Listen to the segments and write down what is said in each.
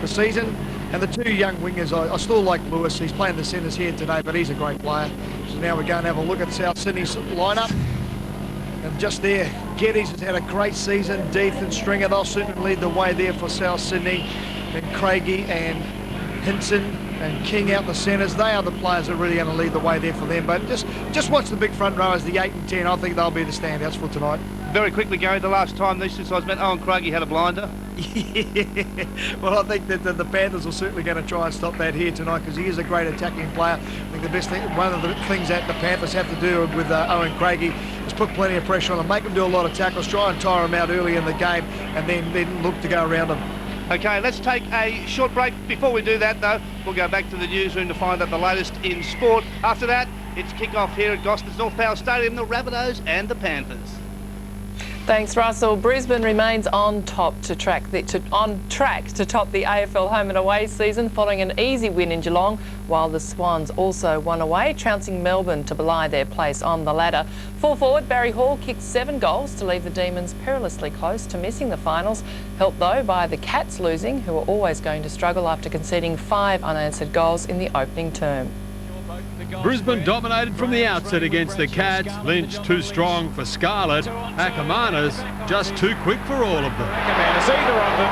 the season. And the two young wingers, I still like Lewis. He's playing the centres here today, but he's a great player. So now we're going to have a look at South Sydney's lineup. And just there, Geddes has had a great season. Deeth and Stringer, they'll certainly lead the way there for South Sydney. And Craigie and Hinson and King out the centres. They are the players that are really going to lead the way there for them. But just watch the big front rowers, the 8 and 10. I think they'll be the standouts for tonight. Very quickly, Gary, the last time these two sides met, Owen Craigie had a blinder. Yeah, well, I think that the Panthers are certainly going to try and stop that here tonight because he is a great attacking player. I think the best thing, one of the things that the Panthers have to do with Owen Craigie is put plenty of pressure on him, make him do a lot of tackles, try and tire him out early in the game, and then look to go around him. Okay, let's take a short break. Before we do that, though, we'll go back to the newsroom to find out the latest in sport. After that, it's kick-off here at Gospers North Power Stadium, the Rabbitohs and the Panthers. Thanks, Russell. Brisbane remains on track to top the AFL home and away season following an easy win in Geelong, while the Swans also won away, trouncing Melbourne to belie their place on the ladder. Full forward Barry Hall kicked 7 goals to leave the Demons perilously close to missing the finals, helped though by the Cats losing, who are always going to struggle after conceding 5 unanswered goals in the opening term. Brisbane dominated from the outset against the Cats. Lynch too strong for Scarlett. Ackermanis just too quick for all of them. Ackermanis either of them.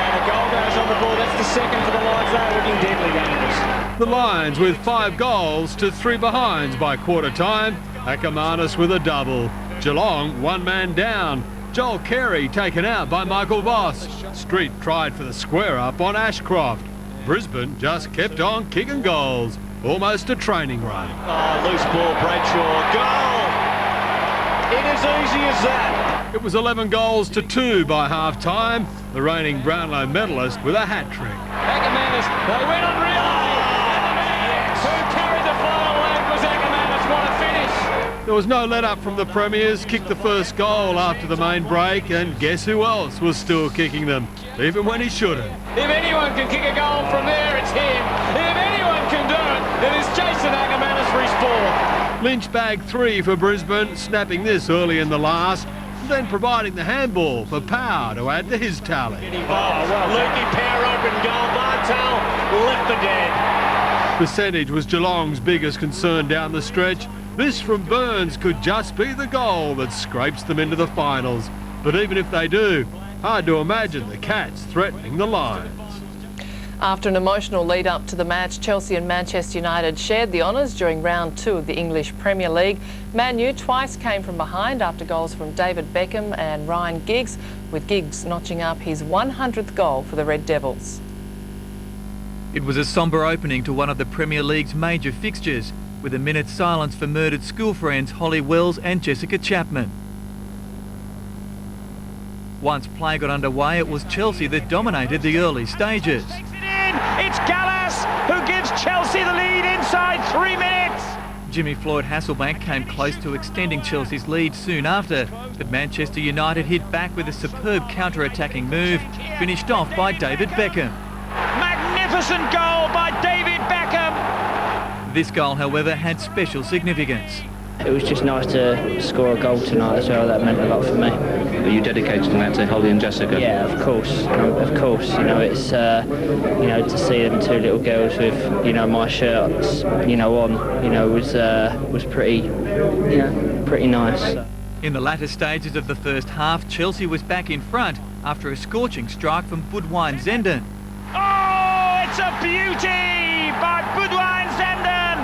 And a goal goes on the board. That's the second for the Lions. They're looking deadly dangerous. The Lions with 5 goals to 3 behinds by quarter time. Ackermanis with a double. Geelong 1 man down. Joel Carey taken out by Michael Voss. Street tried for the square up on Ashcroft. Brisbane just kept on kicking goals. Almost a training run. Oh, loose ball, Bradshaw. Goal! It is easy as that. It was 11 goals to 2 by half-time. The reigning Brownlow medalist with a hat-trick. Ackermanis, they went on relay. Who carried the final leg was Ackermanis. What a finish. There was no let-up from the Premiers. Kicked the first goal after the main break, and guess who else was still kicking them, even when he shouldn't. If anyone can kick a goal from there, it's him. If anyone can do it is Jason Ackermanis for his 4th. Lynch bagged 3 for Brisbane, snapping this early in the last, then providing the handball for Power to add to his tally. Oh, well, Lukey Power open goal. Bartel left for dead. Percentage was Geelong's biggest concern down the stretch. This from Burns could just be the goal that scrapes them into the finals. But even if they do, hard to imagine the Cats threatening the Lions. After an emotional lead-up to the match, Chelsea and Manchester United shared the honours during round 2 of the English Premier League. Man U twice came from behind after goals from David Beckham and Ryan Giggs, with Giggs notching up his 100th goal for the Red Devils. It was a sombre opening to one of the Premier League's major fixtures, with a minute's silence for murdered school friends Holly Wells and Jessica Chapman. Once play got underway, it was Chelsea that dominated the early stages. It's Gallas who gives Chelsea the lead inside 3 minutes. Jimmy Floyd Hasselbank came close to extending Chelsea's lead soon after, but Manchester United hit back with a superb counter-attacking move, finished off by David Beckham. Magnificent goal by David Beckham. This goal, however, had special significance. It was just nice to score a goal tonight as well. That meant a lot for me. Are you dedicating that to Holly and Jessica? Yeah, of course. Of course. You know, it's to see them 2 little girls with my shirts on was pretty pretty nice. In the latter stages of the first half, Chelsea was back in front after a scorching strike from Budwijn Zenden. Oh, it's a beauty by Budwijn Zenden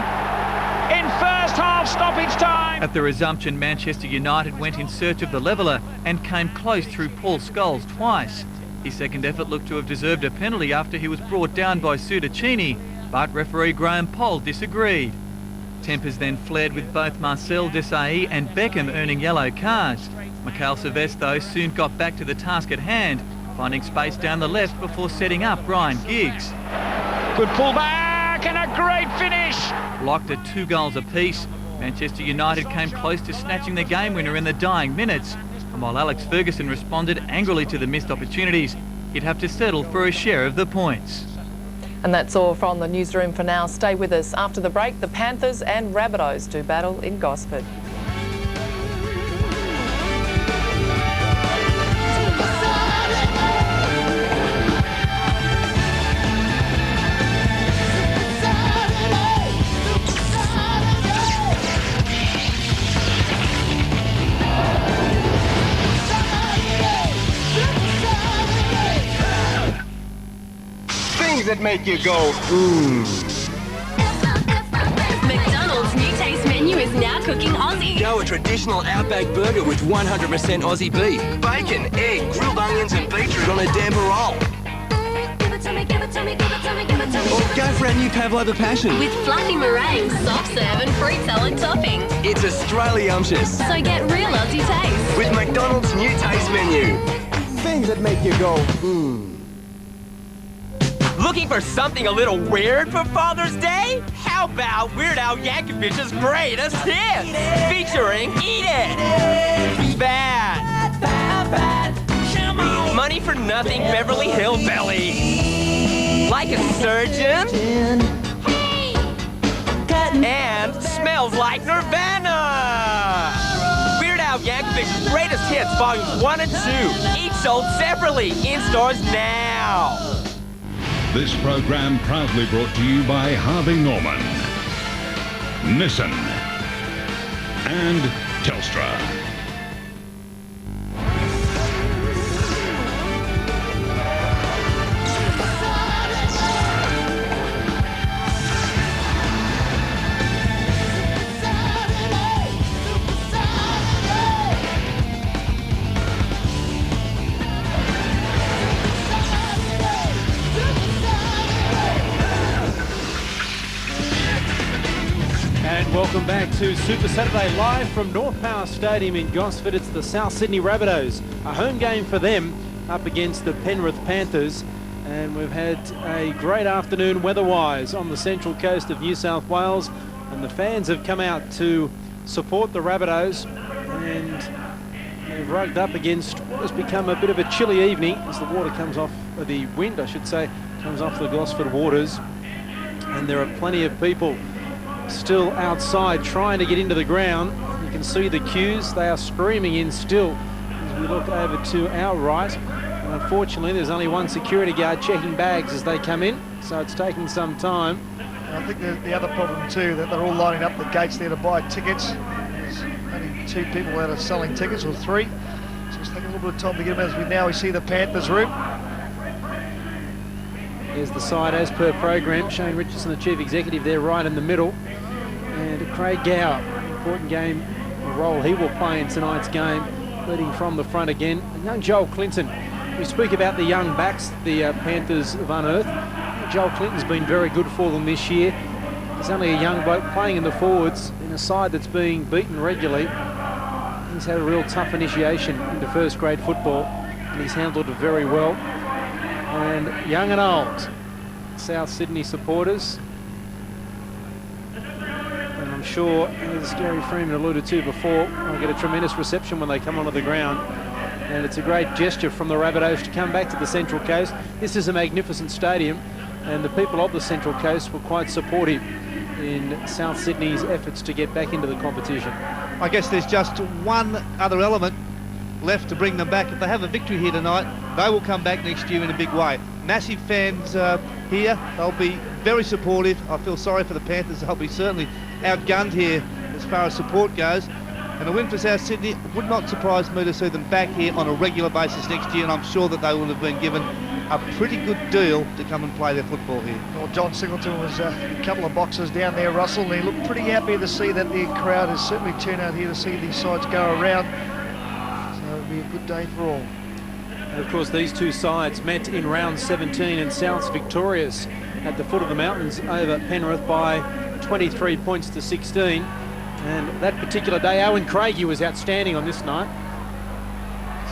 in first half stoppage time. At the resumption, Manchester United went in search of the leveller and came close through Paul Scholes twice. His second effort looked to have deserved a penalty after he was brought down by Sudaccini, but referee Graham Poll disagreed. Tempers then flared with both Marcel Desailly and Beckham earning yellow cards. Mikhail Silvestre, though, soon got back to the task at hand, finding space down the left before setting up Ryan Giggs. Good pullback and a great finish. Locked at 2 goals apiece, Manchester United came close to snatching the game winner in the dying minutes, and while Alex Ferguson responded angrily to the missed opportunities, he'd have to settle for a share of the points. And that's all from the newsroom for now. Stay with us. After the break, the Panthers and Rabbitohs do battle in Gosford. Things that make you go, McDonald's new taste menu is now cooking Aussie. Go a traditional Outback burger with 100% Aussie beef, bacon, egg, grilled onions and beetroot on a damper roll. Or go for our new pavlova passion. With fluffy meringue, soft serve and fruit salad topping. It's Australiumptious. So get real Aussie taste. With McDonald's new taste menu. Things that make you go, Looking for something a little weird for Father's Day? How about Weird Al Yankovic's greatest hits? Featuring Eat It! Bad! Money for Nothing Beverly Hillbilly! Like a Surgeon? And Smells Like Nirvana! Weird Al Yankovic's greatest hits, volumes 1 and 2, each sold separately in stores now. This program proudly brought to you by Harvey Norman, Nissan, and Telstra. Welcome back to Super Saturday live from North Power Stadium in Gosford. It's the South Sydney Rabbitohs, a home game for them up against the Penrith Panthers. And we've had a great afternoon weather-wise on the central coast of New South Wales, and the fans have come out to support the Rabbitohs, and they've rugged up against what has become a bit of a chilly evening as the water comes off, or the wind I should say, comes off the Gosford waters. And there are plenty of people still outside trying to get into the ground. You can see the queues, they are streaming in still as we look over to our right. And unfortunately there's only one security guard checking bags as they come in, so it's taking some time. I think the other problem too, that they're all lining up the gates there to buy tickets. There's only 2 people that are selling tickets, or 3, so it's taking a little bit of time to get them. As we see the Panthers route. There's the side as per program. Shane Richardson, the chief executive, there right in the middle. And Craig Gower, important game, a role he will play in tonight's game, leading from the front again. And young Joel Clinton. We speak about the young backs the Panthers have unearthed. Joel Clinton's been very good for them this year. He's only a young bloke playing in the forwards in a side that's being beaten regularly. He's had a real tough initiation into first grade football, and he's handled it very well. And young and old, South Sydney supporters. And I'm sure, as Gary Freeman alluded to before, they'll get a tremendous reception when they come onto the ground. And it's a great gesture from the Rabbitohs to come back to the Central Coast. This is a magnificent stadium, and the people of the Central Coast were quite supportive in South Sydney's efforts to get back into the competition. I guess there's just one other element left to bring them back. If they have a victory here tonight, they will come back next year in a big way. Massive fans here. They'll be very supportive. I feel sorry for the Panthers. They'll be certainly outgunned here as far as support goes. And a win for South Sydney would not surprise me to see them back here on a regular basis next year, and I'm sure that they will have been given a pretty good deal to come and play their football here. Well, John Singleton was a couple of boxes down there, Russell, and he looked pretty happy to see that the crowd has certainly turned out here to see these sides go around. So it'll be a good day for all. And of course, these two sides met in round 17, and South's victorious at the foot of the mountains over Penrith by 23 points to 16. And that particular day, Owen Craigie was outstanding on this night.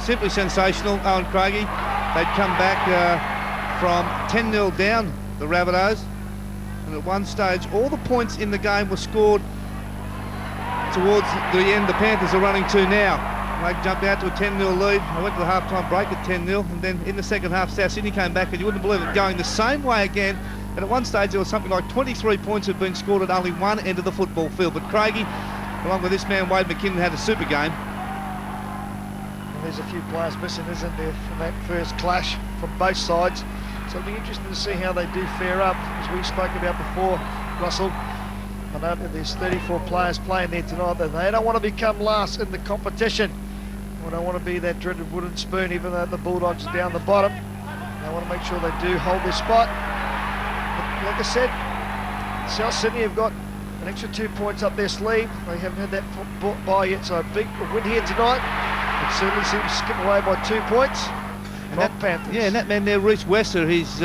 Simply sensational, Owen Craigie. They'd come back from 10-0 down, the Rabbitohs. And at one stage, all the points in the game were scored towards the end. The Panthers are running 2 now. They jumped out to a 10-0 lead. They went to the half-time break at 10-0. And then in the second half, South Sydney came back, and you wouldn't believe it, going the same way again. And at one stage, there was something like 23 points had been scored at only one end of the football field. But Craigie, along with this man, Wade McKinnon, had a super game. And there's a few players missing, isn't there, from that first clash from both sides. So it'll be interesting to see how they do fare up. As we spoke about before, Russell, I know that there's 34 players playing there tonight, that they don't want to become last in the competition. They don't want to be that dreaded wooden spoon, even though the Bulldogs are down the bottom. They want to make sure they do hold their spot. like I said, South Sydney have got an extra 2 points up their sleeve. They haven't had that bye yet, so a big win here tonight. It certainly seems to skip away by 2 points. And that Panthers. Yeah, and that man there, Reece Wesser, he's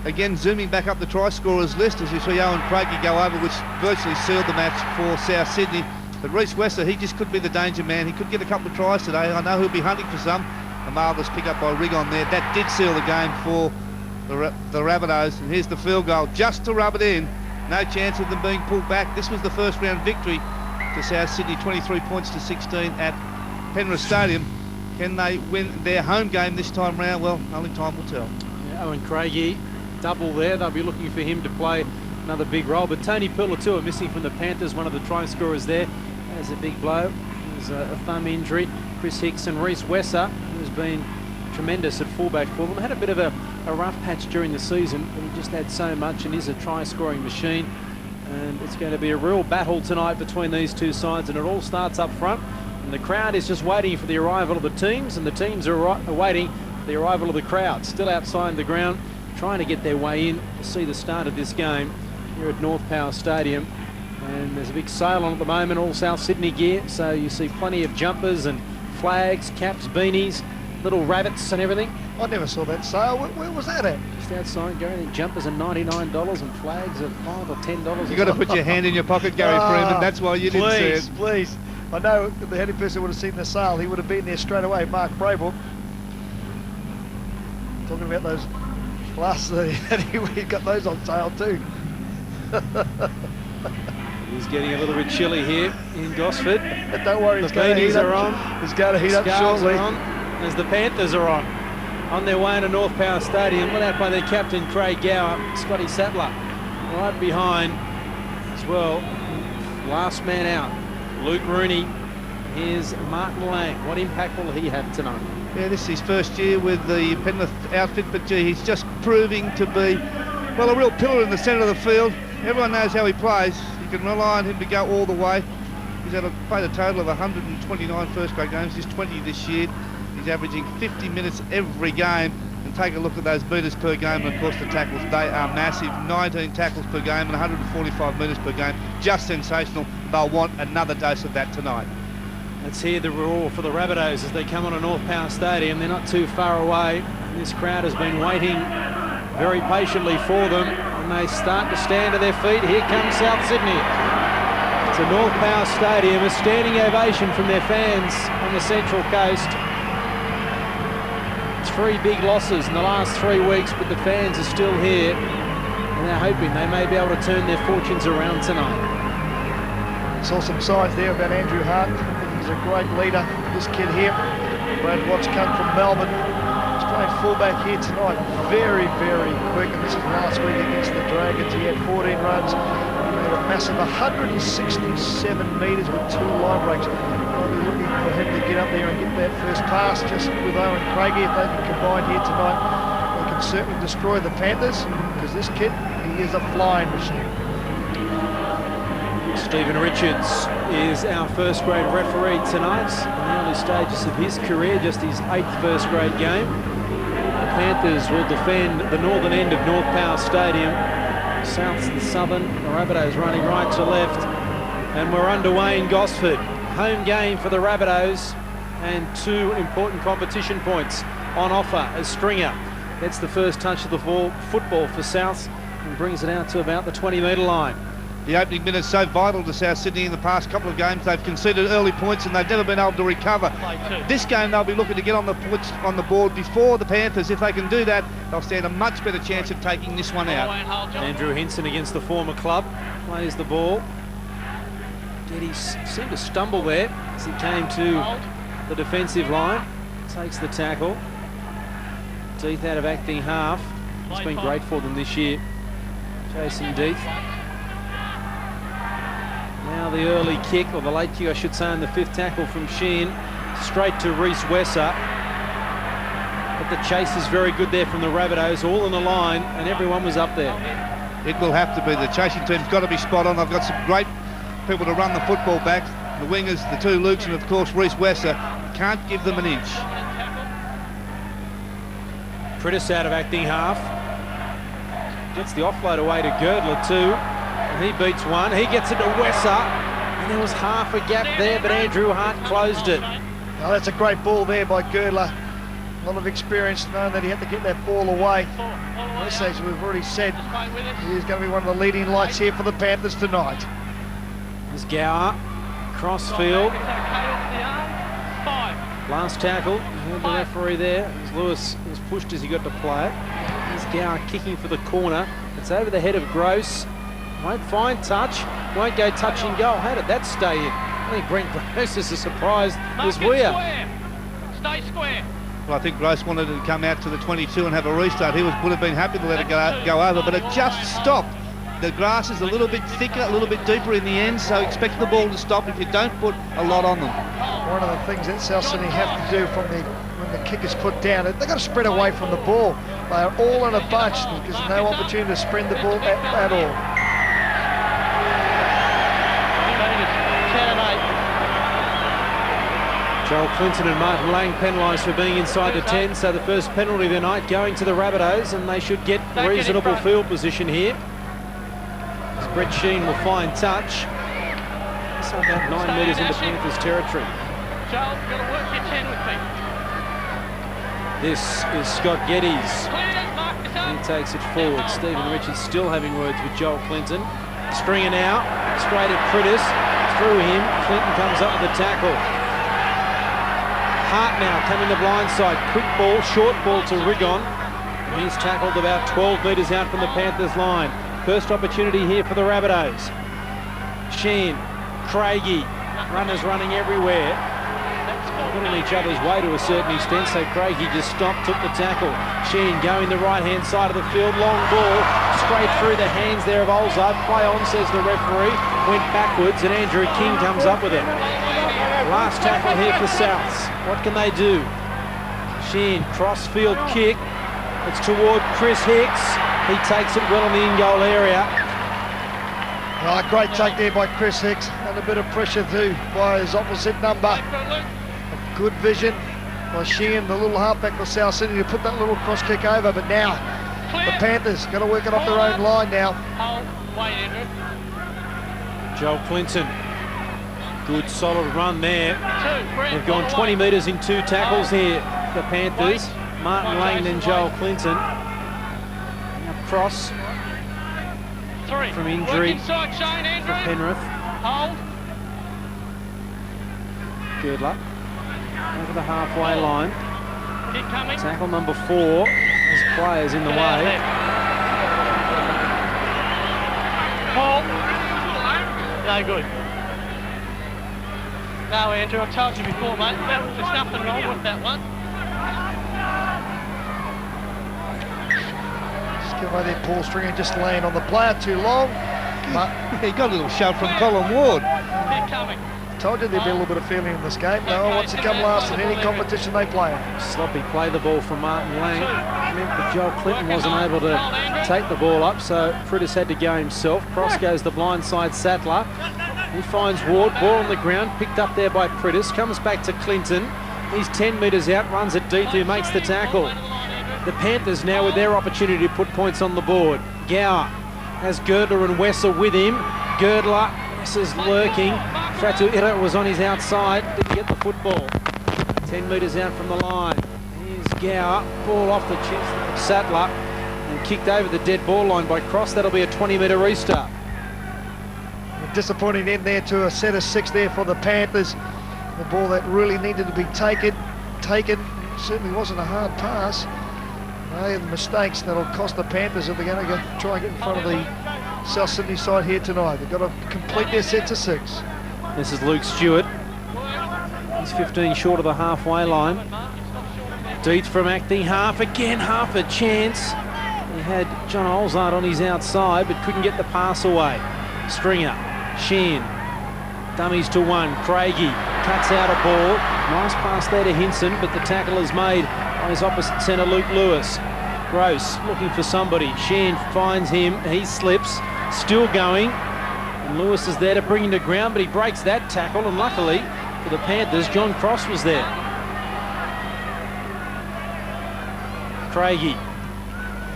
again zooming back up the try scorers list as we see Owen Craigie go over, which virtually sealed the match for South Sydney. But Reece Wesser, he just could be the danger man. He could get a couple of tries today. I know he'll be hunting for some. A marvellous pick up by Rigon there. That did seal the game for the Rabbitohs. And here's the field goal just to rub it in. No chance of them being pulled back. This was the first round victory to South Sydney, 23 points to 16 at Penrith Stadium. Can they win their home game this time round? Well, only time will tell. Yeah, Owen Craigie, double there. They'll be looking for him to play another big role. But Tony Puletua missing from the Panthers, one of the try scorers there. Has a big blow. There's a thumb injury. Chris Hicks and Reece Wesser, who's been tremendous at fullback for them. Had a bit of a rough patch during the season, but he just had so much and is a try-scoring machine. And it's going to be a real battle tonight between these two sides, and it all starts up front. And the crowd is just waiting for the arrival of the teams, and the teams are waiting for the arrival of the crowd. Still outside the ground, trying to get their way in to see the start of this game here at North Power Stadium. And there's a big sale on at the moment, all South Sydney gear, so you see plenty of jumpers and flags, caps, beanies, little rabbits and everything. I never saw that sale. Where was that at? Just outside, Gary. The jumpers are $99 and flags are $5 or $10. You've got to put your hand in your pocket, Gary Freeman. That's why you didn't see it. Please. I know the head person would have seen the sale. He would have been there straight away. Mark Braybrook. Talking about those glasses. He got those on sale too. He's getting a little bit chilly here in Gosford. But don't worry, the beanies are on. It's going to heat up shortly. Are on, as the Panthers are on their way into North Power Stadium, led out by their captain Craig Gower, Scotty Sattler right behind as well. Last man out, Luke Rooney. Here's Martin Lang. What impact will he have tonight? Yeah, this is his first year with the Penrith outfit, but gee, he's just proving to be, well, a real pillar in the centre of the field. Everyone knows how he plays. You can rely on him to go all the way. He's played a total of 129 first grade games. He's 20 this year. He's averaging 50 minutes every game. And take a look at those metres per game, and of course the tackles, they are massive. 19 tackles per game and 145 metres per game. Just sensational. They'll want another dose of that tonight. Let's hear the roar for the Rabbitohs as they come on to North Power Stadium. They're not too far away. This crowd has been waiting very patiently for them, and they start to stand to their feet. Here comes South Sydney to North Power Stadium. A standing ovation from their fans on the Central Coast. 3 big losses in the last 3 weeks, but the fans are still here, and they're hoping they may be able to turn their fortunes around tonight. Saw some signs there about Andrew Hart. He's a great leader. This kid here, Brad Watts, come from Melbourne. He's playing fullback here tonight. Very, very quick. And this is last week against the Dragons. He had 14 runs. He had a massive 167 metres with 2 line breaks. I'll be looking for him to get up there and get that first pass just with Owen Craigie. If they can combine here tonight, they can certainly destroy the Panthers, because this kid, he is a flying machine. Stephen Richards is our first grade referee tonight in the early stages of his career, just his 8th first grade game. The Panthers will defend the northern end of North Power Stadium, south to the southern. The Rabbitohs running right to left, and we're underway in Gosford. Home game for the Rabbitohs, and 2 important competition points on offer as Stringer gets the first touch of the football for South and brings it out to about the 20-metre line. The opening minutes so vital to South Sydney in the past couple of games. They've conceded early points and they've never been able to recover. This game they'll be looking to get on the points on the board before the Panthers. If they can do that, they'll stand a much better chance of taking this one out. Andrew Hinson against the former club plays the ball. He seemed to stumble there as he came to the defensive line. Takes the tackle. Deeth out of acting half. It's been great for them this year. Jason Deeth. Now the early kick, or the late kick I should say, on the 5th tackle from Sheehan, straight to Reece Wesser. But the chase is very good there from the Rabbitohs, all in the line, and everyone was up there. It will have to be. The chasing team's got to be spot on. They've got some great people to run the football back. The wingers, the 2 Lukes, and of course Reece Wesser. Can't give them an inch. Pritis out of acting half. Gets the offload away to Girdler too. And he beats one. He gets it to Wesser. And there was half a gap there, but Andrew Hart closed it. Now that's a great ball there by Girdler. A lot of experience knowing that he had to get that ball away. As we've already said, he's going to be one of the leading lights here for the Panthers tonight. There's Gower, crossfield. Last tackle, heard the referee there. As Lewis was pushed as he got to play it. There's Gower kicking for the corner. It's over the head of Gross. Won't find touch, won't go touch and goal. How did that stay in? I think Brent Gross is as surprised as we are. Stay square. Well, I think Gross wanted to come out to the 22 and have a restart. He would have been happy to let it go over, but it just stopped. The grass is a little bit thicker, a little bit deeper in the end, so expect the ball to stop if you don't put a lot on them. One of the things that South Sydney have to do when the kick is put down, they've got to spread away from the ball. They are all in a bunch. There's no opportunity to spread the ball at all. Joel Clinton and Martin Lang penalised for being inside the 10, so the first penalty of the night going to the Rabbitohs, and they should get reasonable field position here. As Brett Sheen will find touch. So about 9 metres into Panthers territory. Joel, you've got to work your 10 with me. This is Scott Geddes. He takes it forward. Stephen Richards still having words with Joel Clinton. Stringer now, straight at Critters. Through him, Clinton comes up with the tackle. Hart now coming the blind side. Quick ball, short ball to Rigon. He's tackled about 12 metres out from the Panthers line. First opportunity here for the Rabbitohs. Sheen, Craigie, runners running everywhere. Got in each other's way to a certain extent, so Craigie just stopped, took the tackle. Sheen going the right-hand side of the field, long ball, straight through the hands there of Olzard. Play on, says the referee. Went backwards, and Andrew King comes up with it. Last tackle here for Souths. What can they do? Sheen, cross-field kick. It's toward Chris Hicks. He takes it well in the in-goal area. Oh, great take there by Chris Hicks. And a bit of pressure too by his opposite number. A good vision by Sheen, the little halfback for South Sydney, to put that little cross kick over. But now the Panthers got to work it off their own line now. Joel Clinton. Good solid run there. They've gone 20 metres in 2 tackles here, the Panthers. Martin Lang and Joel Clinton. Now cross from injury for Penrith. Girdler over the halfway line. Tackle number 4. There's players in the way. No good. No, Andrew, I told you before, mate, there's nothing wrong with that one. Just give away there, Paul Stringer, just laying on the player too long. But he got a little shove from Colin Ward. They're coming. Told you there'd be a little bit of feeling in this game. No one wants to come last in any competition they play in. Sloppy play the ball from Martin Lang. Meant that Joel Clinton wasn't able to take the ball up, so Frittis had to go himself. Cross goes the blindside Sattler. He finds Ward, ball on the ground, picked up there by Prittis, comes back to Clinton. He's 10 metres out, runs it deep, who makes the tackle. The Panthers now with their opportunity to put points on the board. Gower has Girdler and Wesser with him. Girdler, Wesser's lurking. Fratu Ira was on his outside, didn't get the football. 10 metres out from the line. Here's Gower, ball off the chest of Sattler and kicked over the dead ball line by Cross. That'll be a 20-metre restart. Disappointing end there to a set of 6 there for the Panthers. The ball that really needed to be taken. Certainly wasn't a hard pass. The mistakes that'll cost the Panthers if they're going to try and get in front of the South Sydney side here tonight. They've got to complete their set to 6. This is Luke Stewart. He's 15 short of the halfway line. Dietz from acting half again, half a chance. He had John Olzard on his outside but couldn't get the pass away. Stringer, Sheen, dummies to 1. Craigie cuts out a ball. Nice pass there to Hinson, but the tackle is made by his opposite centre, Luke Lewis. Gross looking for somebody. Sheen finds him. He slips. Still going. And Lewis is there to bring him to ground, but he breaks that tackle. And luckily for the Panthers, John Cross was there. Craigie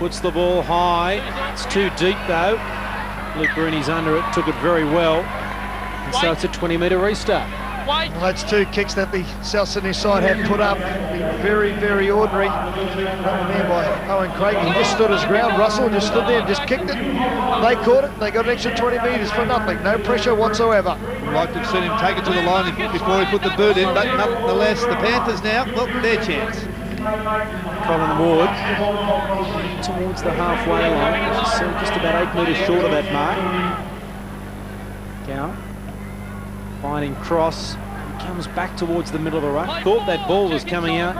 Puts the ball high. It's too deep though. Luke Rooney's under it, took it very well. And so it's a 20-metre restart. Well, that's 2 kicks that the South Sydney side had put up. Very, very ordinary. That one there by Owen Craig. He just stood his ground. Russell just stood there and just kicked it. They caught it. They got an extra 20 metres for nothing. No pressure whatsoever. I'd like to have seen him take it to the line before he put the boot in, but nonetheless, the Panthers now, well, their chance. Colin Ward towards the halfway line, just about 8 metres short of that mark. Gow finding cross, he comes back towards the middle of the ruck. Thought that ball was coming out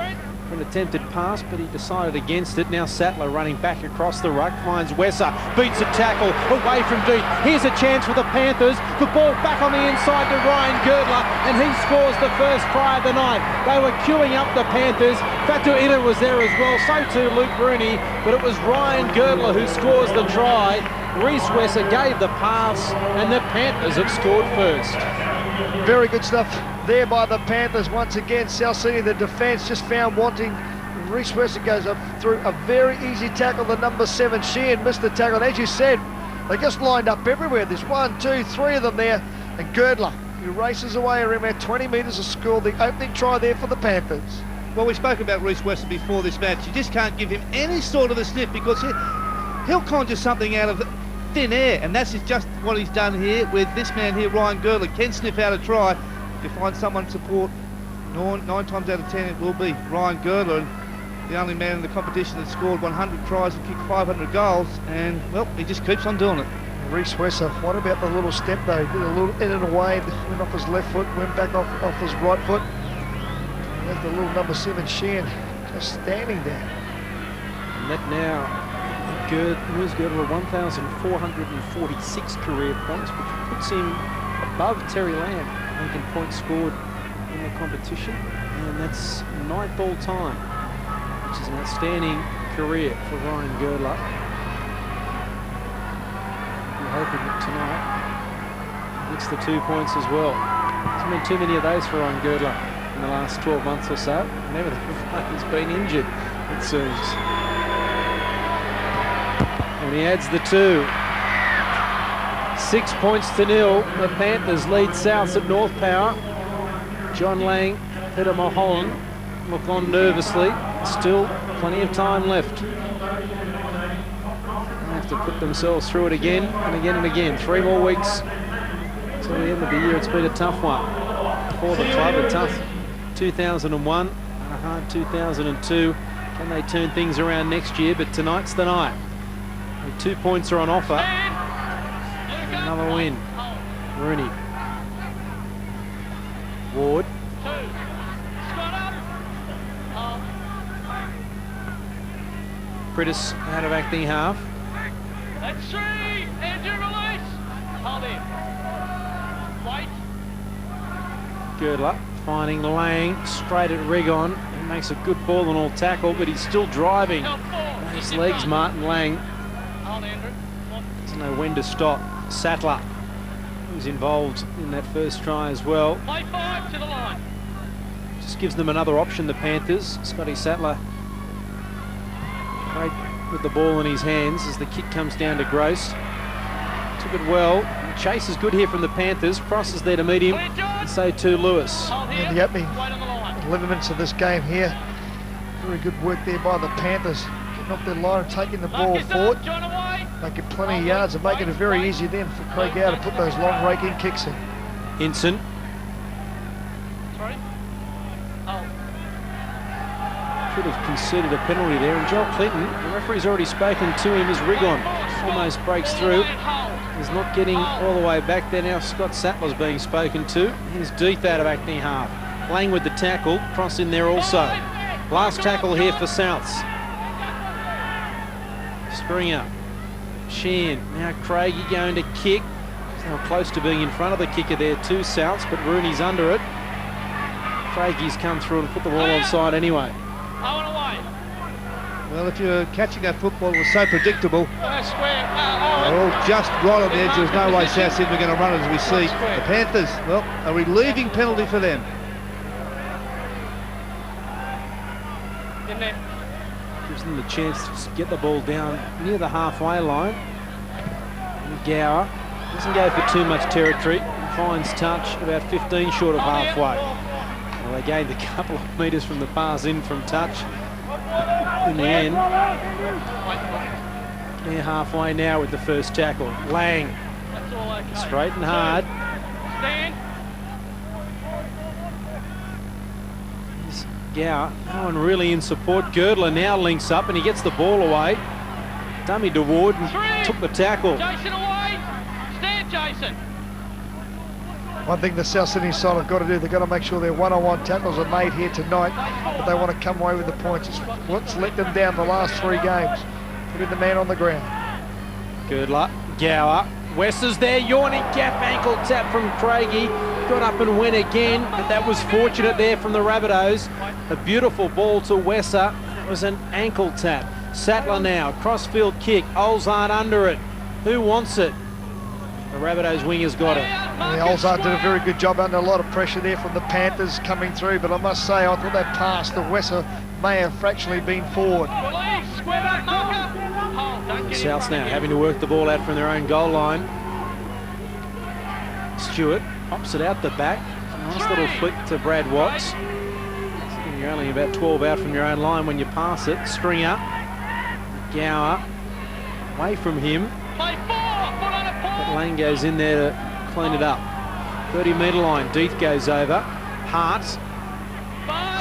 for an attempted pass, but he decided against it. Now Sattler running back across the ruck, finds Wesser, beats a tackle away from deep. Here's a chance for the Panthers. The ball back on the inside to Ryan Girdler, and he scores the first try of the night. They were queuing up the Panthers. Fatu Ina was there as well, so too Luke Rooney, but it was Ryan Girdler who scores the try. Reece Wesser gave the pass, and the Panthers have scored first. Very good stuff there by the Panthers. Once again, South Sydney, the defence just found wanting. Reece Wesser goes up through a very easy tackle. The number 7, Sheehan, missed the tackle. And as you said, they just lined up everywhere. There's 1, 2, 3 of them there. And Girdler, he races away around about 20 metres to score the opening try there for the Panthers. Well, we spoke about Reece Wesser before this match. You just can't give him any sort of a sniff because he'll conjure something out of thin air, and that's just what he's done here with this man here, Ryan Girdler. Can sniff out a try. If you find someone to support, 9 times out of 10 it will be Ryan Girdler, and the only man in the competition that scored 100 tries and kicked 500 goals, and well, he just keeps on doing it. Reece Wesser, what about the little step though? Did a little in and away, went off his left foot, went back off his right foot. There's the little number 7, Sheehan, just standing there. And that now moves Girdler 1,446 career points, which puts him above Terry Lamb, making points scored in the competition, and that's 9th all time, which is an outstanding career for Ryan Girdler. We're hoping that tonight he gets the 2 points as well. There's been too many of those for Ryan Girdler in the last 12 months or so. Whenever he's been injured, it seems. And he adds the 2. 6 points to 0. The Panthers lead Souths at North Power. John Lang, Peter Mulholland look on nervously. Still plenty of time left. They have to put themselves through it again and again and again. 3 more weeks till the end of the year. It's been a tough one for the club. A tough 2001 and a hard 2002. Can they turn things around next year? But tonight's the night. And 2 points are on offer. Another win. Rooney. Ward. Prittis out of acting half. That's 3. Andrew release. Hold in. Wait. Girdler finding Lang straight at Rigon. He makes a good ball and all tackle, but he's still driving. His legs, Martin Lang. Doesn't know when to stop. Sattler, who's involved in that first try as well. Play 5 to the line. Just gives them another option, the Panthers. Scotty Sattler great with the ball in his hands as the kick comes down to Gross. Took it well. Chase is good here from the Panthers. Cross is there to meet him. And so too Lewis. In the opening 11 minutes of this game here. Very good work there by the Panthers. Getting off their line and taking the ball forward. Making plenty of yards and making it very easy then for Craig Gow to put those long raking kicks in. Hinson. Should have conceded a penalty there, and Joel Clinton, the referee's already spoken to him as Rigon almost breaks through. He's not getting all the way back there now. Scott Sattler's being spoken to. Here's Deeth out of acting half. Lang with the tackle, cross in there also. Last tackle here for Souths. Springer. Sheehan, now Craigie going to kick. He's now close to being in front of the kicker there too, Souths, but Rooney's under it. Craigie's come through and put the ball onside anyway. Well, if you're catching that football, it was so predictable. They're all just right on the edge. There's no way South Sydney are going to run it as we see. The Panthers, well, a relieving penalty for them. Gives them the chance to get the ball down near the halfway line. And Gower doesn't go for too much territory. Finds touch about 15 short of halfway. Well, they gained a couple of metres from the pass in from touch. In the end, near halfway now with the first tackle. Lang, straight and hard. Gower, no one really in support. Girdler now links up and he gets the ball away. Dummy to Ward and took the tackle. Jason away. Stand, Jason. One thing the South Sydney side have got to do, they've got to make sure their one-on-one tackles are made here tonight, but they want to come away with the points. It's what's let them down the last 3 games. Putting the man on the ground. Girdler, Gower. Wesser's there, yawning gap ankle tap from Craigie. Got up and went again, but that was fortunate there from the Rabbitohs. A beautiful ball to Wesser. It was an ankle tap. Sattler now, crossfield kick. Olzard under it. Who wants it? The Rabbitohs winger's got it. Yeah, Olzard did a very good job under a lot of pressure there from the Panthers coming through, but I must say, I thought that pass to Wesser may have fractionally been forward. Souths now having to work the ball out from their own goal line. Stewart pops it out the back. Nice little flick to Brad Watts. You're only about 12 out from your own line when you pass it. Stringer, Gower, away from him. But Lane goes in there to clean it up. 30-metre line, Deeth goes over. Hart,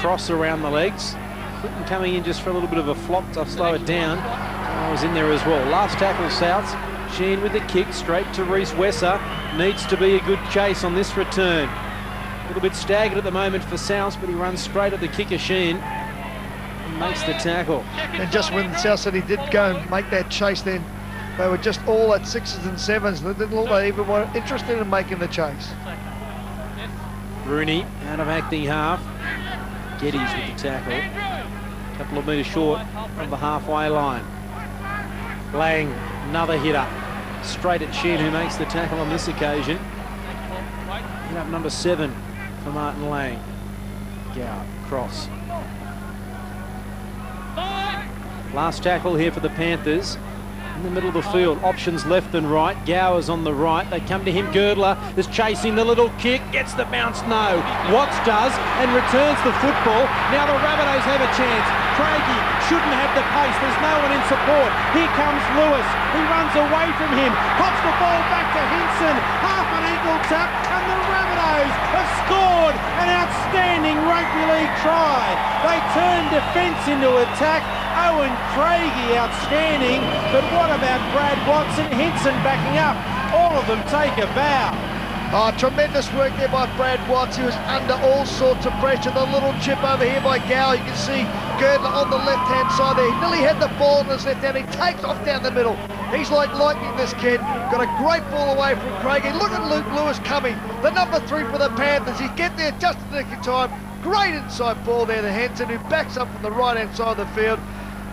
cross around the legs. Clinton coming in just for a little bit of a flop to slow it down. I was in there as well. Last tackle, Souths. Sheen with the kick straight to Reece Wesser. Needs to be a good chase on this return. A little bit staggered at the moment for Souths, but he runs straight at the kicker, Sheen, and makes the tackle. And just when South Sydney did go and make that chase, then they were just all at 6s and 7s. They didn't look like they even were interested in making the chase. Rooney out of acting half. Geddes with the tackle. A couple of metres short from the halfway line. Lang, another hitter. Straight at Sheen, who makes the tackle on this occasion. And up number 7 for Martin Lang. Gower, cross. Last tackle here for the Panthers. In the middle of the field, options left and right. Gower's on the right. They come to him. Girdler is chasing the little kick. Gets the bounce, no. Watts does and returns the football. Now the Rabbitohs have a chance. Craigie shouldn't have the pace. There's no one in support. Here comes Lewis. He runs away from him. Pops the ball back to Hinson. Half an ankle tap and the Rabbitohs have scored an outstanding rugby league try. They turn defence into attack. Owen Craigie outstanding, but what about Brad Watts and Hinson backing up? All of them take a bow. Oh, tremendous work there by Brad Watts. He was under all sorts of pressure. The little chip over here by Gower. You can see Girdler on the left-hand side there. He nearly had the ball in his left hand. He takes off down the middle. He's like lightning, this kid. Got a great ball away from Craigie. Look at Luke Lewis coming. The number 3 for the Panthers. He get there just at the nick of time. Great inside ball there to Henson, who backs up from the right-hand side of the field.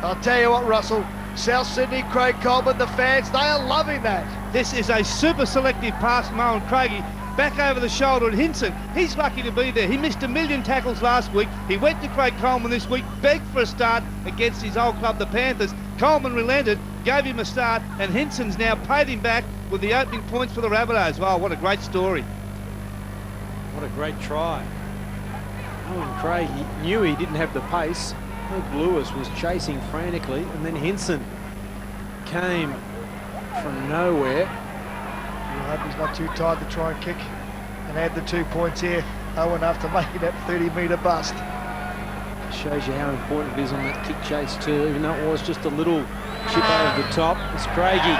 I'll tell you what, Russell, South Sydney, Craig Coleman, the fans, they are loving that. This is a super selective pass from Owen Craigie. Back over the shoulder at Hinson. He's lucky to be there. He missed 1,000,000 tackles last week. He went to Craig Coleman this week, begged for a start against his old club, the Panthers. Coleman relented, gave him a start, and Hinson's now paid him back with the opening points for the Rabbitohs. Wow, what a great story. What a great try. Owen Craigie knew he didn't have the pace. Luke Lewis was chasing frantically, and then Hinson came from nowhere. I hope he's not too tired to try and kick and add the 2 points here. Owen after making that 30-metre bust. Shows you how important it is on that kick chase too, even though it was just a little chip over the top. It's Craigie,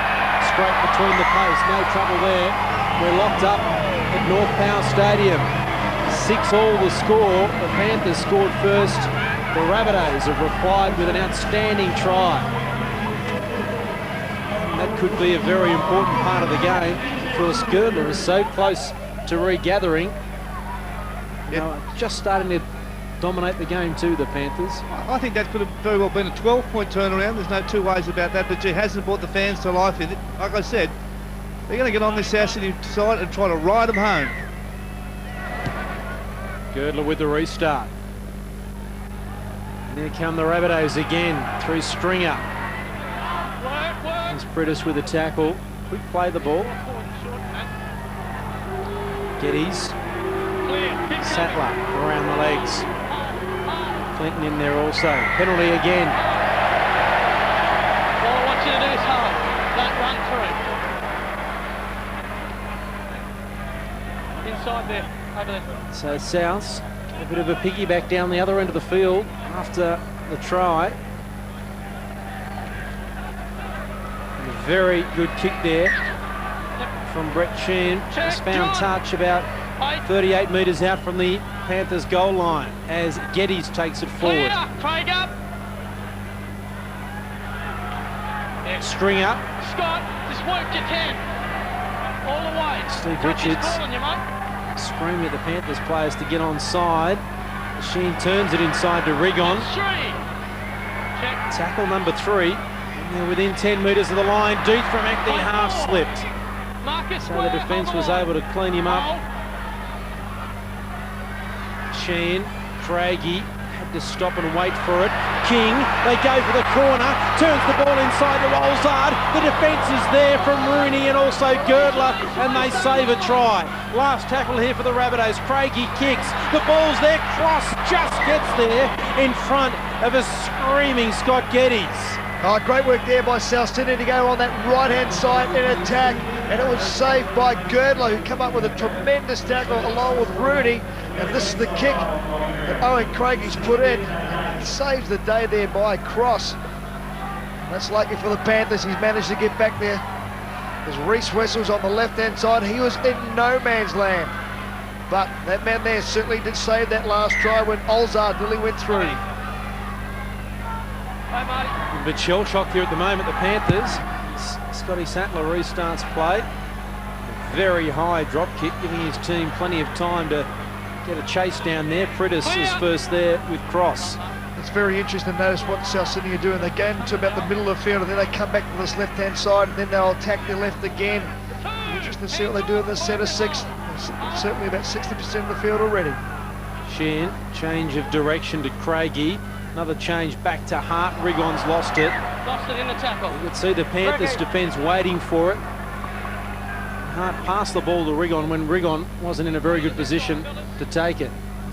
straight between the posts, no trouble there. We're locked up at North Power Stadium. 6-all the score. The Panthers scored first. The Rabbitohs have replied with an outstanding try. And that could be a very important part of the game. Of course, Girdler is so close to regathering. Now, just starting to dominate the game too, the Panthers. I think that could have very well been a 12-point turnaround. There's no two ways about that, but it hasn't brought the fans to life in it. Like I said, they're going to get on this South Sydney side and try to ride them home. Girdler with the restart. Here come the Rabbitohs again through Stringer. There's Pritis with a tackle. Quick play the ball. Geddes. Sattler around the legs. Clinton in there also. Penalty again. All I want you to do is hold. Don't run through. Inside there, over there. So Souths, a bit of a piggyback down the other end of the field after the try. And a very good kick there from Brett Sheehan. Just found touch about 38 metres out from the Panthers goal line as Geddes takes it forward. Craig up. Stringer. Scott, just work you can. All the way. Steve Richards screaming at the Panthers players to get on side. Sheehan turns it inside to Rigon. Tackle number 3. And they're within 10 metres of the line. Deep from acting half slipped. So the defence was able to clean him up. Sheehan, Craigie had to stop and wait for it. King, they go for the corner, turns the ball inside to Olzard. The defence is there from Rooney and also Girdler, and they save a try. Last tackle here for the Rabbitohs. Craigie kicks, the ball's there, Cross just gets there in front of a screaming Scott Geddes. Oh, great work there by South Sydney to go on that right-hand side in attack, and it was saved by Girdler, who came up with a tremendous tackle along with Rooney, and this is the kick that Owen Craigie's put in. He saves the day there by Cross. That's lucky for the Panthers. He's managed to get back there. As Reece Wessels on the left-hand side, he was in no man's land. But that man there certainly did save that last try when Olzard really went through. A bit shell shock here at the moment, the Panthers. Scotty Sattler restarts play. A very high drop kick, giving his team plenty of time to get a chase down there. Pritis is first there with Cross. It's very interesting to notice what South Sydney are doing. They go into about the middle of the field and then they come back to this left-hand side and then they'll attack their left again. Interesting to see what they do in the centre six. It's certainly about 60% of the field already. Sheehan, change of direction to Craigie. Another change back to Hart. Rigon's lost it. Lost it in the tackle. You could see the Panthers defence waiting for it. Hart passed the ball to Rigon when Rigon wasn't in a very good position to take it.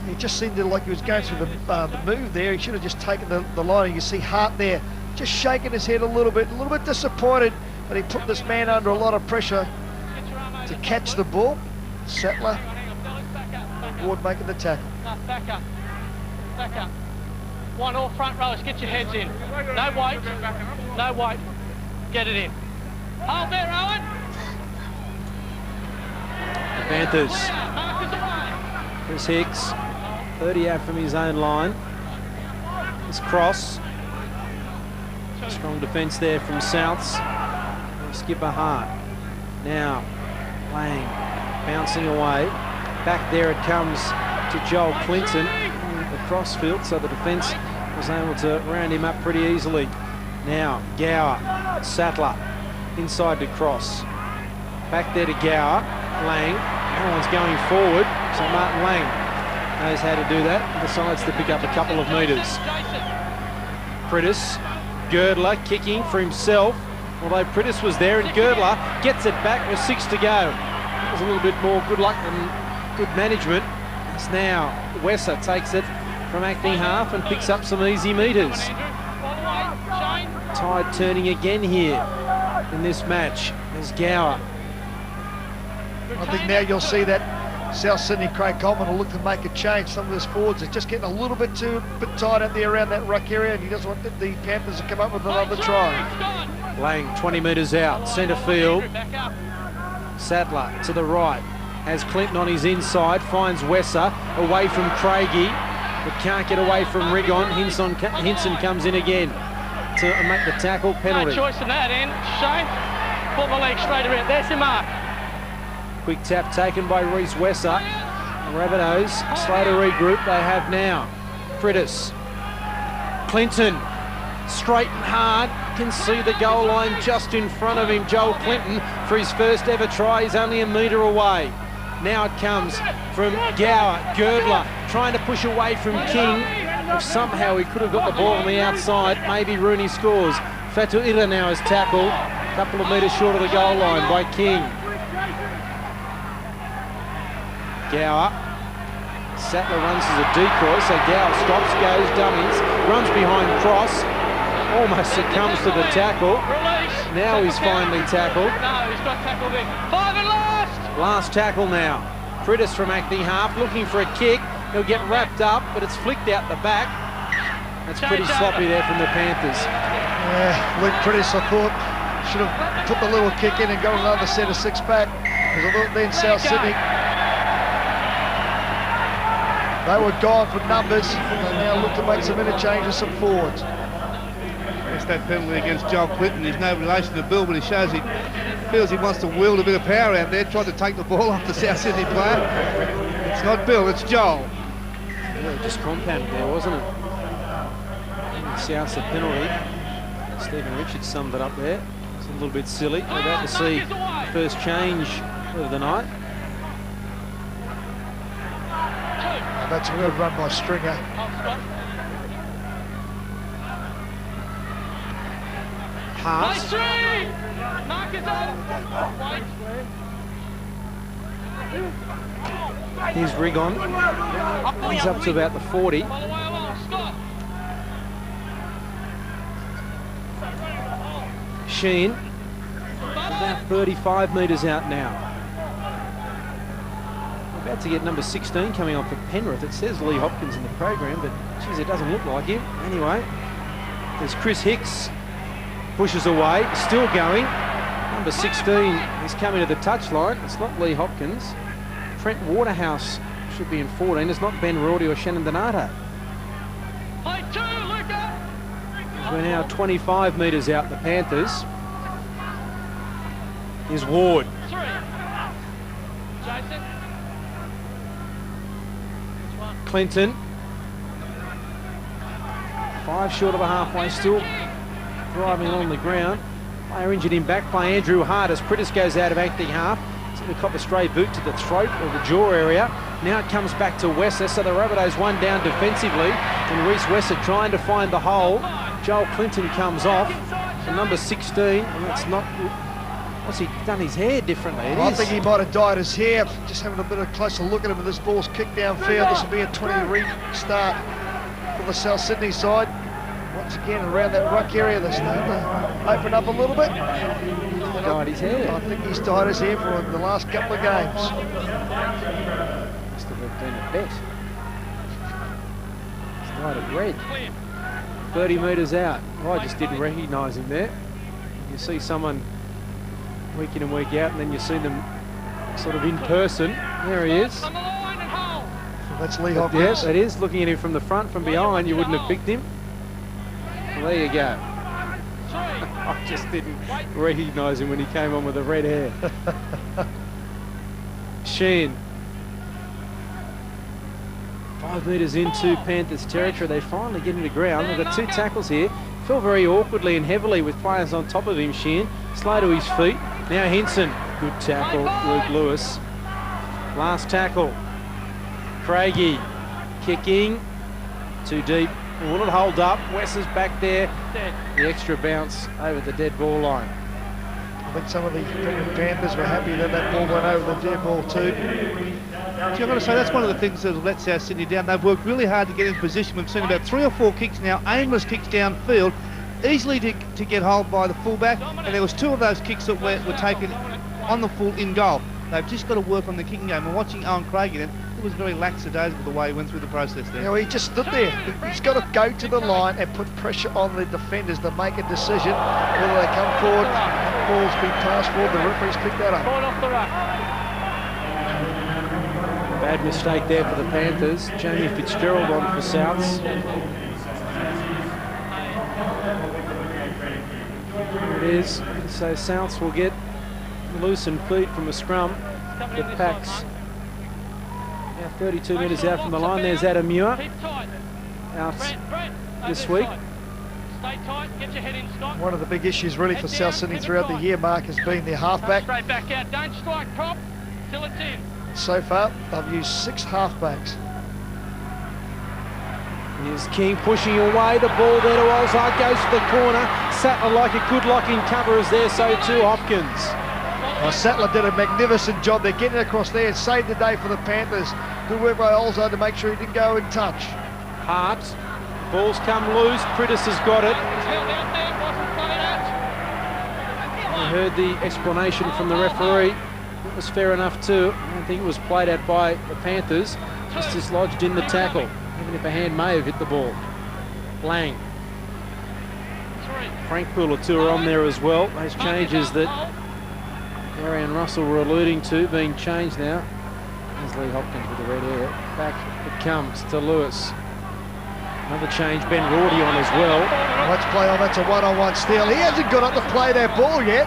He just seemed to like he was going through the move there. He should have just taken the line. You see Hart there just shaking his head a little bit disappointed, but he put this man under a lot of pressure to catch the ball. Sattler, Ward making the tackle. Back up. Back up. One all front rowers, get your heads in. No weight. No weight. Get it in. Hold there, Owen. The Panthers. Chris Hicks, 30 out from his own line. It's Cross. Strong defence there from Souths. Skipper Hart. Now, Lang bouncing away. Back there it comes to Joel Clinton. The crossfield, so the defence was able to round him up pretty easily. Now Gower, Sattler, inside to Cross. Back there to Gower, Lang. Everyone's going forward, so Martin Lang knows how to do that and decides to pick up a couple of metres. Pritis, Girdler kicking for himself, although Pritis was there and Girdler gets it back with 6 to go. It was a little bit more good luck than good management. As now Wesser takes it from acting half and picks up some easy metres. Tide turning again here in this match as Gower. I think now you'll see that South Sydney Craig Coleman will look to make a change. Some of his forwards are just getting a little bit tight out there around that ruck area, and he doesn't want the Panthers to come up with another try. Lang 20 metres out, centre field. Sattler to the right. Has Clinton on his inside, finds Wesser away from Craigie, but can't get away from Rigon. Hinson comes in again to make the tackle. Penalty. No choice in that end. Shane, put my leg straight around. There's your mark. Quick tap taken by Reece Wesser. Rabbitohs slow to regroup. They have now. Pritis. Clinton. Straight and hard. Can see the goal line just in front of him. Joel Clinton for his first ever try. He's only a metre away. Now it comes from Gower. Girdler trying to push away from King. if somehow he could have got the ball on the outside, maybe Rooney scores. Fatuira now is tackled, a couple of metres short of the goal line by King. Gower. Sattler runs as a decoy, so Gower stops, goes, dummies, runs behind Cross, almost succumbs to the tackle. Now he's finally tackled. No, he's got tackled in. 5 and last! Last tackle now. Critters from acting half, looking for a kick. He'll get wrapped up, but it's flicked out the back. That's pretty sloppy there from the Panthers. Yeah, Luke Critters, I thought, should have put the little kick in and got another set of 6 back. Then South Sydney, they were gone for numbers, and they now look to make some interchanges, some forwards. It's that penalty against Joel Clinton. There's no relation to Bill, but he shows he feels he wants to wield a bit of power out there, tried to take the ball off the South Sydney player. It's not Bill, it's Joel. Yeah, just compounded there, wasn't it? South's a penalty. Stephen Richards summed it up there. It's a little bit silly. We're about to see the first change of the night. That's a good run by Stringer. Haas. Here's Rigon. He's up to about the 40. Sheen. About 35 metres out now. We're about to get number 16 coming on for Penrith. It says Lee Hopkins in the program, but geez, it doesn't look like him. Anyway, there's Chris Hicks. Pushes away, still going. Number 16 is coming to the touchline. It's not Lee Hopkins. Trent Waterhouse should be in 14. It's not Ben Rorty or Shannon Donato. We're now 25 metres out, the Panthers. Here's Ward. Clinton. 5 short of a halfway still. Driving on the ground. Player injured in back play, Andrew Hart, as Pritis goes out of acting half. So we cop a stray boot to the throat or the jaw area. Now it comes back to Wesser, so the Rabbitohs one down defensively. And Reece Wesser trying to find the hole. Joel Clinton comes off. And number 16, and that's not... What's he done his hair differently? I think he might have dyed his hair. Just having a bit of a closer look at him, and this ball's kicked downfield. This will be a 20 restart for the South Sydney side. Once again, around that ruck area, they're starting to open up a little bit. Dyed his hair. I think he's dyed his hair for the last couple of games. Must have been a bet. He's dyed it red. 30 metres out. Oh, I just didn't recognise him there. You see someone week in and week out, and then you see them sort of in person. There he is. That's Lee Hopkins. Yes, it is. Looking at him from the front, from behind, you wouldn't have picked him. Well, there you go. I just didn't recognise him when he came on with the red hair. Sheen. 5 metres into Panthers territory. They finally get into ground. They've got 2 tackles here. Fell very awkwardly and heavily with players on top of him, Sheen. Slow to his feet. Now Henson. Good tackle, Luke Lewis. Last tackle. Craigie. Kicking. Too deep. Will it hold up? Wesser's back there. The extra bounce over the dead ball line. I think some of the Panthers were happy that that ball went over the dead ball too. I've got to say, that's one of the things that let South Sydney down. They've worked really hard to get in position. We've seen about 3 or 4 kicks now, aimless kicks downfield, easily to get hold by the fullback, and there was 2 of those kicks that were taken on the full in goal. They've just got to work on the kicking game. And watching Owen Craigie then, it was very lackadaisical the way he went through the process there. You know, he just stood there. He's got to go to the line and put pressure on the defenders to make a decision whether they come forward, ball's been passed forward, the referee's picked that up. Bad mistake there for the Panthers. Jamie Fitzgerald on for Souths. There it is. So Souths will get loosened feet from a scrum. The Packs now 32 metres out from the line. There's Adam Muir out this week. One of the big issues really for South Sydney throughout the year, Mark, has been their halfback. Straight back out. Don't strike prop till it's in. So far, they've used 6 halfbacks. Here's King pushing away. The ball there to Olzard. Goes to the corner. Sattler like a good lock-in cover is there, so too Hopkins. Well, Sattler did a magnificent job. They're getting across there and saved the day for the Panthers. Good work by Olzard to make sure he didn't go in touch. Hart. Ball's come loose. Pritis has got it. I heard the explanation from the referee. It was fair enough too. I don't think it was played out by the Panthers. Just dislodged in the tackle. Even if a hand may have hit the ball. Lang. Frank Poulatou are on there as well. Those changes that Gary and Russell were alluding to being changed now. There's Lee Hopkins with the red hair. Back it comes to Lewis. Another change, Ben Rorty on as well. Let's play on, that's a one-on-one steal. He hasn't got up to play that ball yet.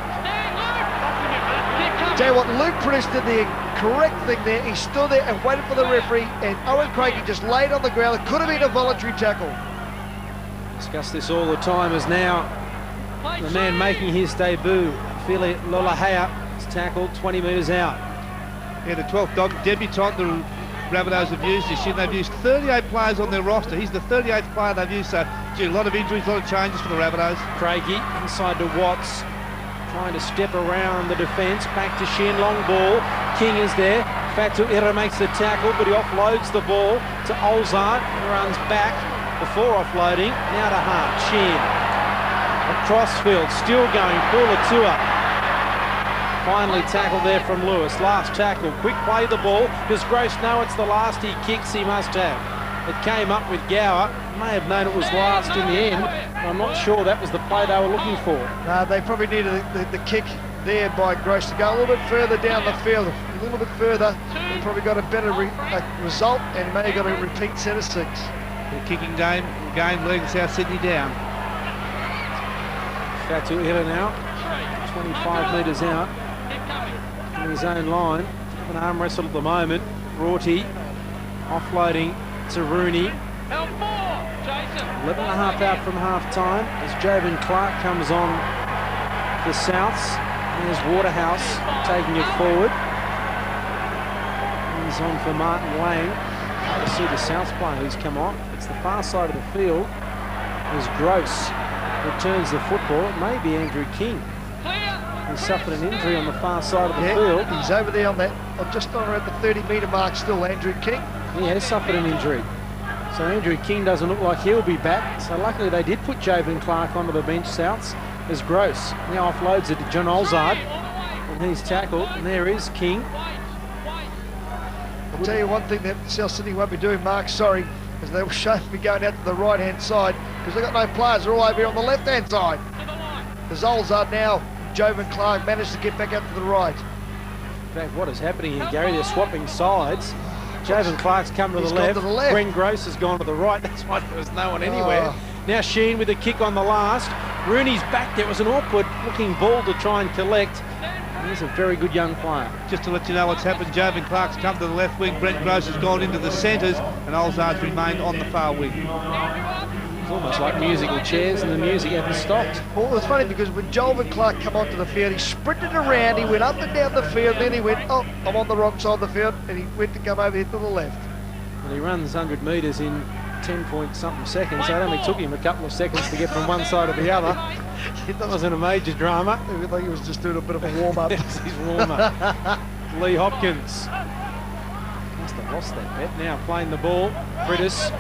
Tell you what, Luke Pritis did the correct thing there. He stood there and waited for the referee, and Owen Craigie just laid on the ground. It could have been a voluntary tackle. Discuss this all the time as now the man making his debut, Fili Lolahea, is tackled 20 metres out. Yeah, the 12th debutant the Rabbitohs have used this year. They've used 38 players on their roster. He's the 38th player they've used, so gee, a lot of injuries, a lot of changes for the Rabbitohs. Craigie inside to Watts, trying to step around the defence. Back to Shin, long ball. King is there. Fatu Ira makes the tackle, but he offloads the ball to Olzard. He runs back before offloading. Now to Hart. Shin. Across field, still going. Poulatou. Finally tackled there from Lewis. Last tackle. Quick play the ball. Does Gross know it's the last he kicks? He must have. It came up with Gower. May have known it was last in the end. I'm not sure that was the play they were looking for. They probably needed the kick there by Gross to go a little bit further down the field. A little bit further. He probably got a better result and may have got a repeat set of 6. The kicking game leading South Sydney down. Fatu Ira now. 25 metres out. In his own line. An arm wrestle at the moment. Rorty offloading to Rooney. 11.5 out from half-time as Jovan Clark comes on the Souths. There's Waterhouse taking it forward. He's on for Martin Lang. You see the Souths player who's come on. It's the far side of the field. There's Gross returns the football. It may be Andrew King. He suffered an injury on the far side of the field. He's over there on that, just on around the 30-metre mark still, Andrew King. He has suffered an injury. So Andrew King doesn't look like he'll be back. So luckily they did put Jovan Clark onto the bench, Souths, as Gross. Now offloads it to John Olzard. And he's tackled, and there is King. I'll tell you one thing that South Sydney won't be doing, Mark, sorry, is they'll show me going out to the right-hand side, because they've got no players. They're all over here on the left-hand side. There's Olzard now. Jovan Clark managed to get back out to the right. In fact, what is happening here, Gary? They're swapping sides. Jovan Clark's come to the left. Gwen Gross has gone to the right. That's why there was no one anywhere. Now Sheen with a kick on the last. Rooney's back there. It was an awkward-looking ball to try and collect. He's a very good young player. Just to let you know what's happened, Jovan Clark's come to the left wing. Brent Gross has gone into the centres, and Olzard's remained on the far wing. It's almost like musical chairs, and the music hasn't stopped. Well, it's funny because when Jovan Clark come onto the field, he sprinted around, he went up and down the field, then he went, oh, I'm on the wrong side of the field, and he went to come over here to the left. Well, he runs 100 metres in 10-point-something seconds, so it only took him a couple of seconds to get from one side to the other. That wasn't a major drama. It looked like he was just doing a bit of a warm-up. That's his warm-up. Lee Hopkins. Must have lost that bet. Now playing the ball. Pritis.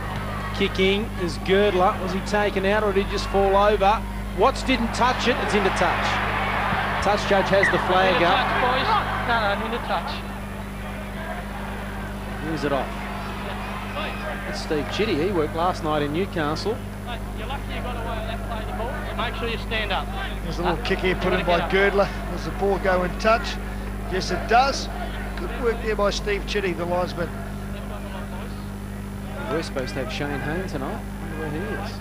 Kicking is Girdler. Was he taken out or did he just fall over? Watts didn't touch it. It's into touch. Touch judge has the flag up. No, into touch. Moves it off. That's Steve Chitty. He worked last night in Newcastle. Mate, you're lucky you got away with that play the ball. Make sure you stand up. There's a little kick here put in by Girdler. Does the ball go in touch? Yes, it does. Good work there by Steve Chitty, the linesman. We're supposed to have Shane Hayne tonight. I wonder where he is.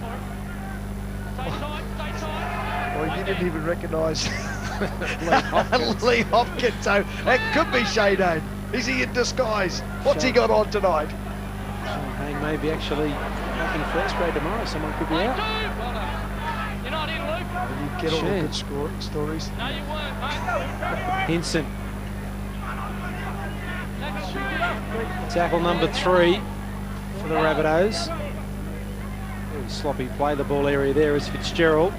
Well, he didn't even recognise Lee Hopkins, so that could be Shane Hayne. Is he in disguise? What's he got on tonight? Shane Hayne may be actually back in first grade tomorrow. Someone could be out. You're not in, Luke. You get all the good stories. No, you weren't, mate. Hinson. Tackle number 3 for the Rabbitohs. Very sloppy play. The ball area there is Fitzgerald.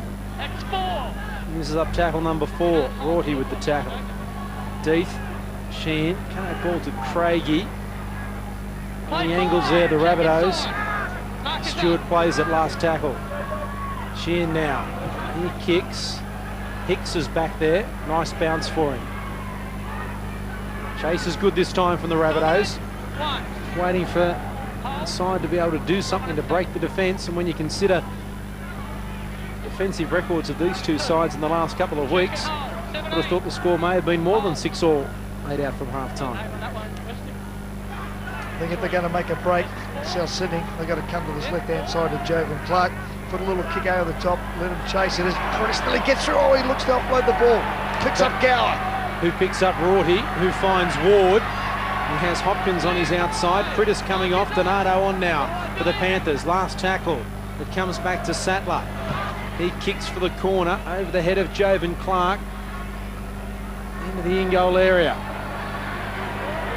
Uses up tackle number 4. Rorty with the tackle. Deeth, Sheehan, can't ball to Craigie. On the angles there, the Rabbitohs. Stewart plays at last tackle. Sheehan now. He kicks. Hicks is back there. Nice bounce for him. Chase is good this time from the Rabbitohs. Waiting for the side to be able to do something to break the defence, and when you consider defensive records of these two sides in the last couple of weeks, I would have thought the score may have been more than 6-all made out from half-time. I think if they're going to make a break, South Sydney, they've got to come to this left-hand side of Jovan Clark, put a little kick over the top, let him chase it. As Preston gets through, oh, he looks to offload the ball. Picks up Gower. Who picks up Rorty, who finds Ward. He has Hopkins on his outside. Prittis coming off. Donato on now for the Panthers. Last tackle. It comes back to Sattler. He kicks for the corner over the head of Jovan Clark into the in-goal area.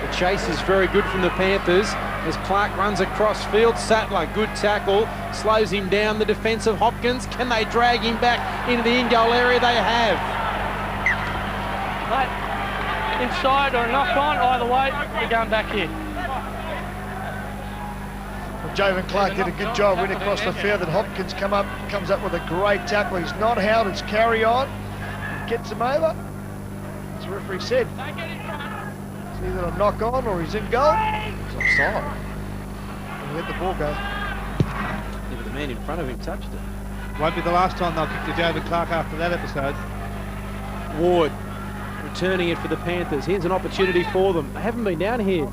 The chase is very good from the Panthers as Clark runs across field. Sattler, good tackle, slows him down. The defence of Hopkins. Can they drag him back into the in-goal area? They have. Right. Inside or knock on, either way, we're going back here. Well, Jovan Clark did a good job winning across the field, and Hopkins comes up with a great tackle. He's not held, it's carry on. Gets him over. As the referee said, it's either a knock on or he's in goal. He's offside. And let the ball go. Yeah, but the man in front of him touched it. Won't be the last time they'll kick to Jovan Clark after that episode. Ward returning it for the Panthers. Here's an opportunity for them. They haven't been down here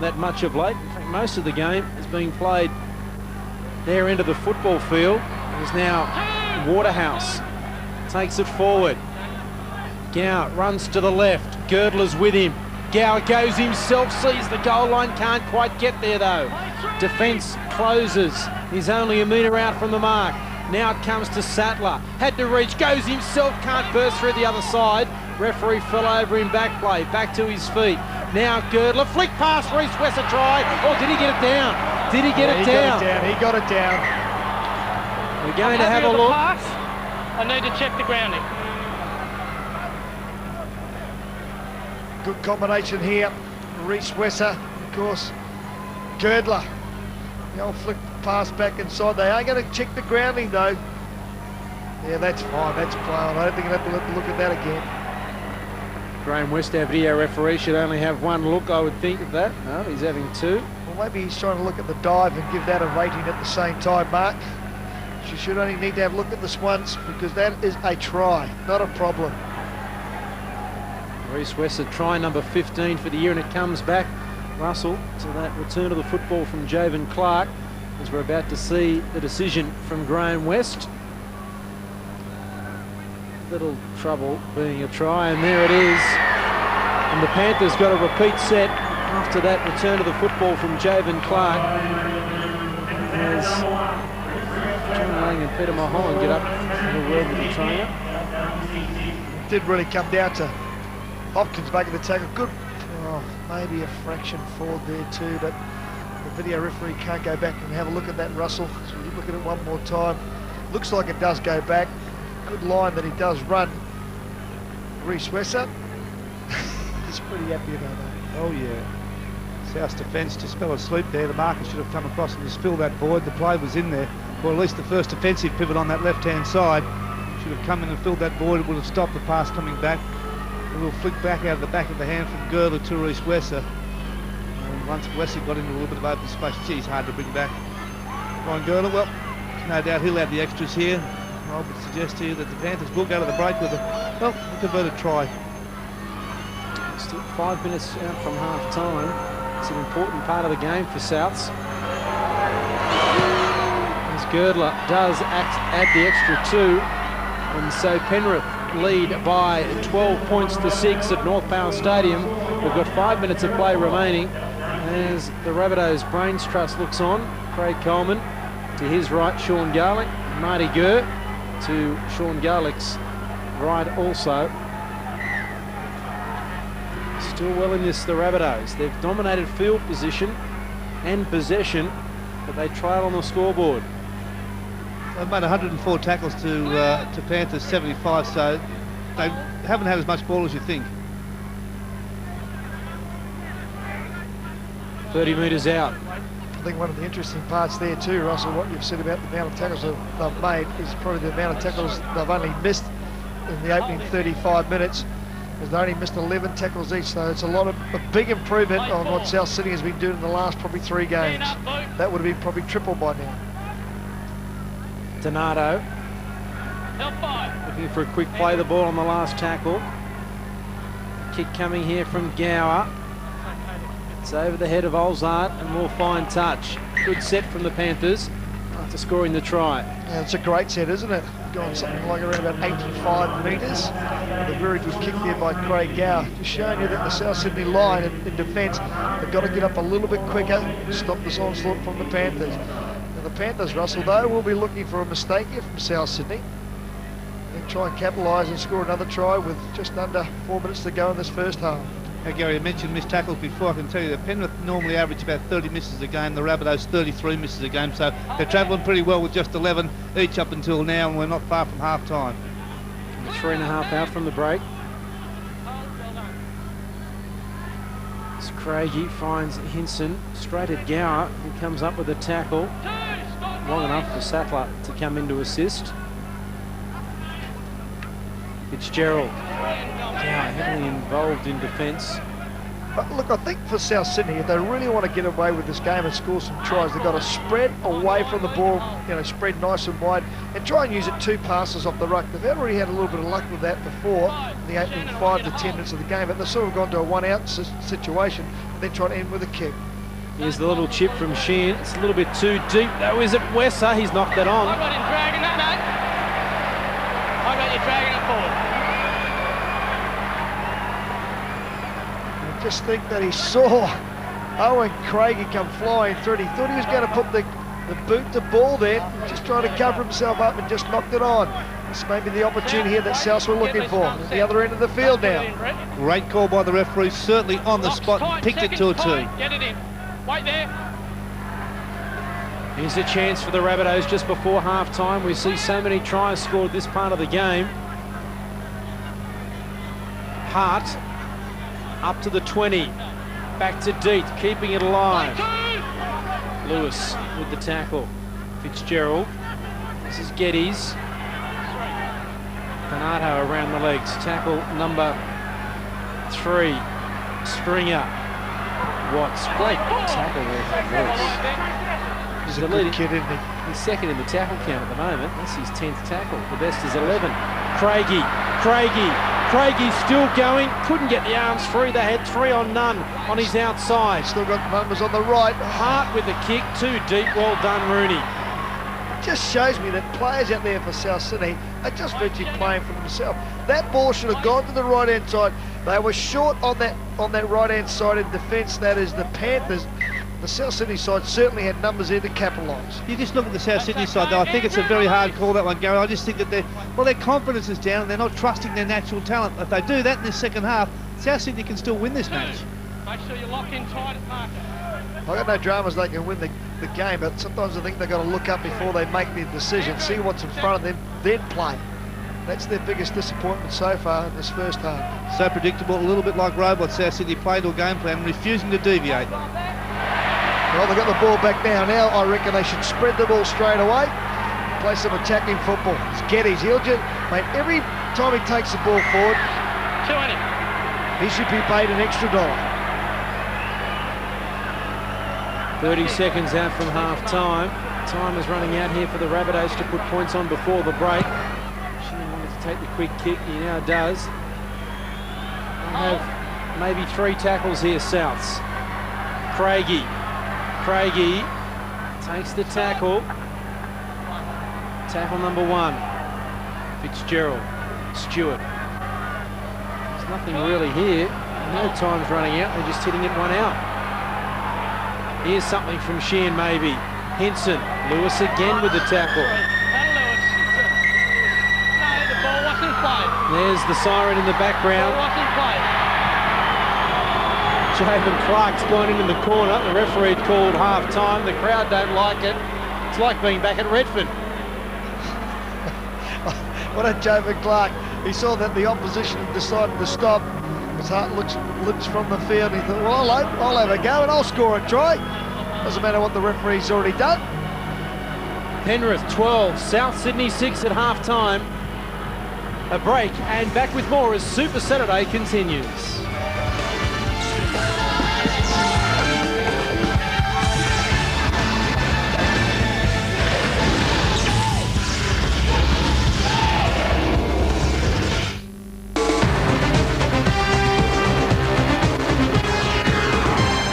that much of late. In fact, most of the game is being played their end of the football field. There's now Waterhouse. Takes it forward. Gow runs to the left. Girdler's with him. Gow goes himself, sees the goal line, can't quite get there though. Defence closes. He's only a metre out from the mark. Now it comes to Sattler. Had to reach, goes himself, can't burst through the other side. Referee fell over in back play, back to his feet. Now Girdler, flick past Reece West, a try. Oh, did he get it down? Did he get it down? He got it down. We're going to have a look. I need to check the grounding. Good combination here. Reece Wesser, of course. Girdler. The old flick pass back inside. They are going to check the grounding though. Yeah, that's fine. That's fine. I don't think you'll have to look at that again. Graham West, our video referee, should only have one look, I would think, of that. No, he's having two. Well, maybe he's trying to look at the dive and give that a rating at the same time, Mark. She should only need to have a look at this once because that is a try, not a problem. Reece Wesser, try number 15 for the year, and it comes back, Russell, to that return of the football from Jovan Clark, as we're about to see the decision from Graham West. Little trouble being a try, and there it is. And the Panthers got a repeat set after that return of the football from Jovan Clark. As John Lang and Peter Mulholland get up in a word with the trainer. It did really come down to Hopkins making the tackle. Good, maybe a fraction forward there too, but the video referee can't go back and have a look at that, Russell. So we look at it one more time. Looks like it does go back. Good line that he does run. Reece Wesser. He's pretty happy about that. Oh yeah. South's defence just fell asleep there. The marker should have come across and just filled that void. The play was in there. Or at least the first defensive pivot on that left-hand side should have come in and filled that void. It would have stopped the pass coming back. A little flick back out of the back of the hand from Girdler to Reece Wesser. And once Wesser got into a little bit of open space, geez, hard to bring back. Ryan Girdler, well, no doubt he'll have the extras here. I would suggest to you that the Panthers will go to the break with a converted try. Still 5 minutes out from half time. It's an important part of the game for Souths. As Girdler does add the extra 2, and so Penrith lead by 12 points to 6 at North Power Stadium. We've got 5 minutes of play remaining as the Rabbitohs Brains Trust looks on. Craig Coleman to his right, Sean Garlick, Marty Gurr to Sean Garlick's right also. Still well in this, the Rabbitohs. They've dominated field position and possession, but they trail on the scoreboard. They've made 104 tackles to Panthers 75, so they haven't had as much ball as you think. 30 metres out. I think one of the interesting parts there too, Russell, what you've said about the amount of tackles they've made is probably the amount of tackles they've only missed in the opening 35 minutes. Because they only missed 11 tackles each, so it's a big improvement on what South Sydney has been doing in the last probably 3 games. That would have been probably triple by now. Donato looking for a quick play the ball on the last tackle. Kick coming here from Gower. It's over the head of Olzart and more fine touch. Good set from the Panthers after scoring the try. Yeah, it's a great set, isn't it? Gone something like around about 85 metres. A very good kick there by Craig Gower. Just showing you that the South Sydney line in defence, they've got to get up a little bit quicker to stop this onslaught from the Panthers. Now the Panthers, Russell, though, will be looking for a mistake here from South Sydney. And try and capitalise and score another try with just under 4 minutes to go in this first half. Now, Gary, I mentioned missed tackles before. I can tell you that Penrith normally average about 30 misses a game. The Rabbitohs 33 misses a game, so they're travelling pretty well with just 11 each up until now, and we're not far from half-time. 3.5 out from the break. As Craigie finds Hinson straight at Gower, who comes up with a tackle long enough for Sattler to come in to assist. Fitzgerald. Gower heavily involved in defence. But look, I think for South Sydney, if they really want to get away with this game and score some tries, they've got to spread away from the ball, spread nice and wide, and try and use it 2 passes off the ruck. They've already had a little bit of luck with that before in the opening 5 to 10 minutes of the game, but they've sort of gone to a 1-out situation and then try to end with a kick. Here's the little chip from Sheehan. It's a little bit too deep, though, is it Wesser? He's knocked that on. I've got him dragging that, mate. I've got you dragging it forward. Just think that he saw Owen Craigie come flying through. He thought he was going to put the boot to ball there, just trying to cover himself up and just knocked it on. This may be the opportunity here that South were looking for. At the other end of the field now. Great call by the referee, certainly on the spot, and picked it to a 2. Get it in. Wait there. Here's a chance for the Rabbitohs just before half-time. We see so many tries scored this part of the game. Hart up to the 20, back to Deet, keeping it alive. Lewis with the tackle. Fitzgerald. This is Geddes. Donato around the legs. Tackle number 3. Stringer. Watts. Great tackle there from Lewis. He's a good kid, isn't he? He's second in the tackle count at the moment. That's his 10th tackle. The best is 11. Craigie still going. Couldn't get the arms free. They had 3 on none on his outside. Still got numbers on the right. Hart with the kick. Too deep. Well done, Rooney. Just shows me that players out there for South Sydney are just virtually playing for themselves. That ball should have gone to the right-hand side. They were short on that right-hand side in defence. That is the Panthers. The South Sydney side certainly had numbers there to capitalise. You just look at the South Sydney side, though. I think it's a very hard call, that one, Gary. I just think that their confidence is down and they're not trusting their natural talent. If they do that in the second half, South Sydney can still win this match. Make sure you lock in tight at marker. I've got no dramas they can win the game, but sometimes I think they've got to look up before they make their decision, see what's in front of them, then play. That's their biggest disappointment so far in this first half. So predictable, a little bit like robots. South Sydney played to a game plan, refusing to deviate. Well, they've got the ball back now. Now I reckon they should spread the ball straight away, play some attacking football. It's Geddes. He'll just, mate, every time he takes the ball forward, he should be paid an extra $1. 30 seconds out from half-time. Time is running out here for the Rabbitohs to put points on before the break. Sheehan wanted to take the quick kick. He now does. They have maybe 3 tackles here, Souths. Craigie takes the tackle. Tackle number 1. Fitzgerald. Stewart. There's nothing really here. No time's running out. They're just hitting it 1 out. Here's something from Sheehan, maybe. Hinson. Lewis again with the tackle. The ball wasn't played. There's the siren in the background. The ball wasn't played. Javen Clark's gone in the corner. The referee called half-time. The crowd don't like it. It's like being back at Redford. What a Joe McClark. He saw that the opposition decided to stop. His heart looks from the field. He thought, well, I'll have a go and I'll score a try. Doesn't matter what the referee's already done. Penrith 12, South Sydney 6 at half-time. A break and back with more as Super Saturday continues.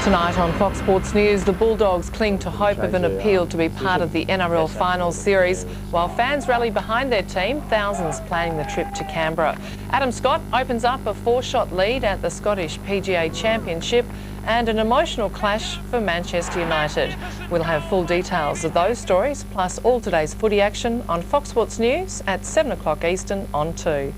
Tonight on Fox Sports News, the Bulldogs cling to hope of an appeal to be part of the NRL Finals Series, while fans rally behind their team, thousands planning the trip to Canberra. Adam Scott opens up a 4-shot lead at the Scottish PGA Championship and an emotional clash for Manchester United. We'll have full details of those stories, plus all today's footy action on Fox Sports News at 7 o'clock Eastern on 2.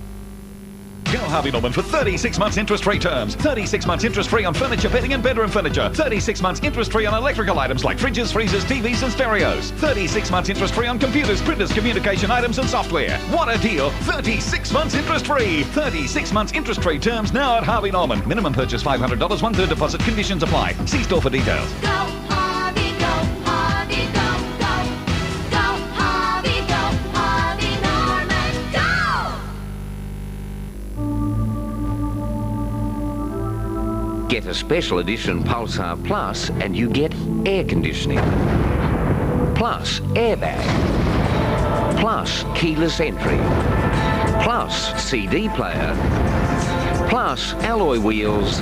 Go Harvey Norman for 36 months interest-free terms. 36 months interest-free on furniture, bedding and bedroom furniture. 36 months interest-free on electrical items like fridges, freezers, TVs and stereos. 36 months interest-free on computers, printers, communication items and software. What a deal! 36 months interest-free. 36 months interest-free terms now at Harvey Norman. Minimum purchase $500, 1/3 deposit. Conditions apply. See store for details. Go Harvey, go Harvey, go, go. Go Harvey, go Harvey Norman, go! Get a special edition Pulsar Plus and you get air conditioning. Plus airbag. Plus keyless entry. Plus CD player. Plus alloy wheels.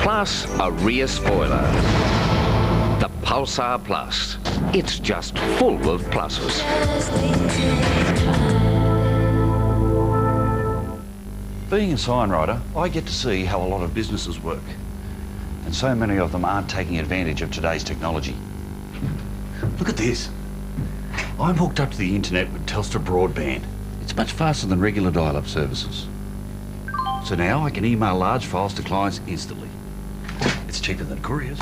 Plus a rear spoiler. The Pulsar Plus. It's just full of pluses. Being a sign writer, I get to see how a lot of businesses work. And so many of them aren't taking advantage of today's technology. Look at this. I'm hooked up to the internet with Telstra broadband. It's much faster than regular dial-up services. So now I can email large files to clients instantly. It's cheaper than couriers.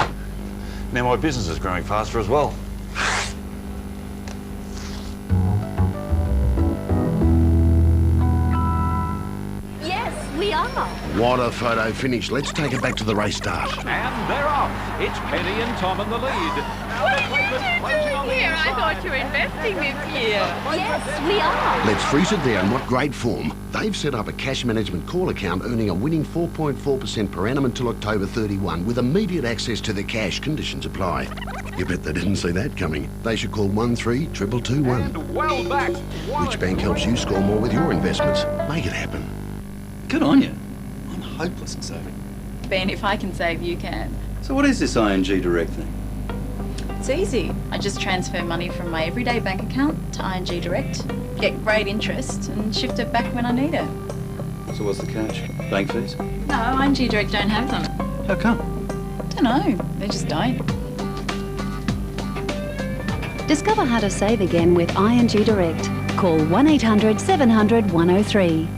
Now my business is growing faster as well. We are. What a photo finish. Let's take it back to the race start. And they're off. It's Penny and Tom in the lead. What are you doing here? I thought you were investing this year. Yes, we are. Let's freeze it down. What great form. They've set up a cash management call account earning a winning 4.4% per annum until October 31 with immediate access to the cash. Conditions apply. You bet they didn't see that coming. They should call 13221. And well back. Which bank helps you score more with your investments? Make it happen. Good on you. I'm hopeless at saving. Ben, if I can save, you can. So what is this ING Direct thing? It's easy. I just transfer money from my everyday bank account to ING Direct, get great interest and shift it back when I need it. So what's the catch? Bank fees? No, ING Direct don't have them. How come? Don't know. They just don't. Discover how to save again with ING Direct. Call 1800 700 103.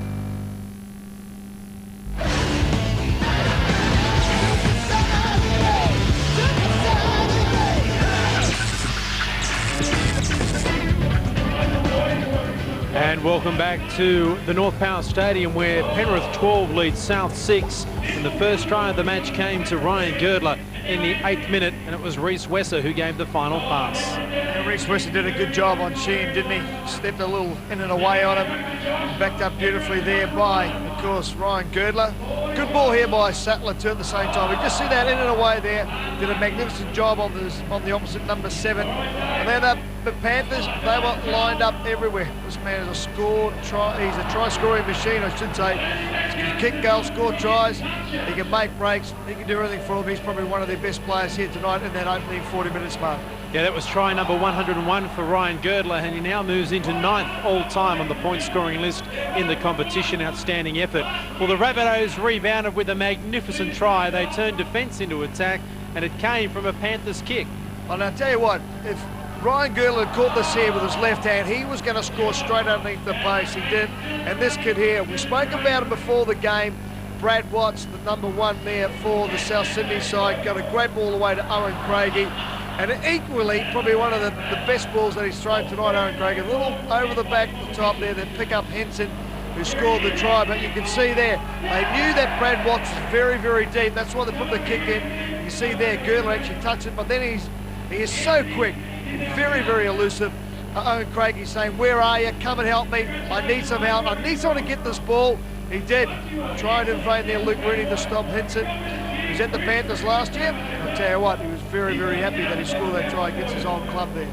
And welcome back to the North Power Stadium where Penrith 12 leads South 6. And the first try of the match came to Ryan Girdler in the 8th minute, and it was Reece Wesser who gave the final pass. Yeah, Reece Wesser did a good job on Sheen, didn't he? Stepped a little in and away on him. Backed up beautifully there by, of course, Ryan Girdler. Good ball here by Sattler too at the same time. We just see that in and away there. Did a magnificent job on the opposite number 7. And then the Panthers, they were lined up everywhere. This man is he's a try-scoring machine, I should say. He can kick goals, score tries, he can make breaks, he can do everything for them. He's probably one of their best players here tonight in that opening 40 minutes mark. Yeah, that was try number 101 for Ryan Girdler, and he now moves into 9th all-time on the point-scoring list in the competition. Outstanding effort. Well, the Rabbitohs rebounded with a magnificent try. They turned defence into attack, and it came from a Panthers kick. And I'll tell you what, if Ryan Girdler had caught this here with his left hand, he was going to score straight underneath the post. He did. And this kid here, we spoke about it before the game. Brad Watts, the number 1 there for the South Sydney side, got a great ball away to Owen Craigie. And equally, probably one of the best balls that he's thrown tonight, Owen Craig. A little over the back at the top there, then pick up Henson, who scored the try. But you can see there, they knew that Brad Watts was very, very deep. That's why they put the kick in. You see there, Girdler actually touched it, but then he is so quick, very, very elusive. Owen Craig, he's saying, where are you? Come and help me. I need some help. I need someone to get this ball. He did. Try and invade there, Luke Reedy to stop Henson. He was at the Panthers last year. I'll tell you what, he was very, very happy that he scored that try against his old club there.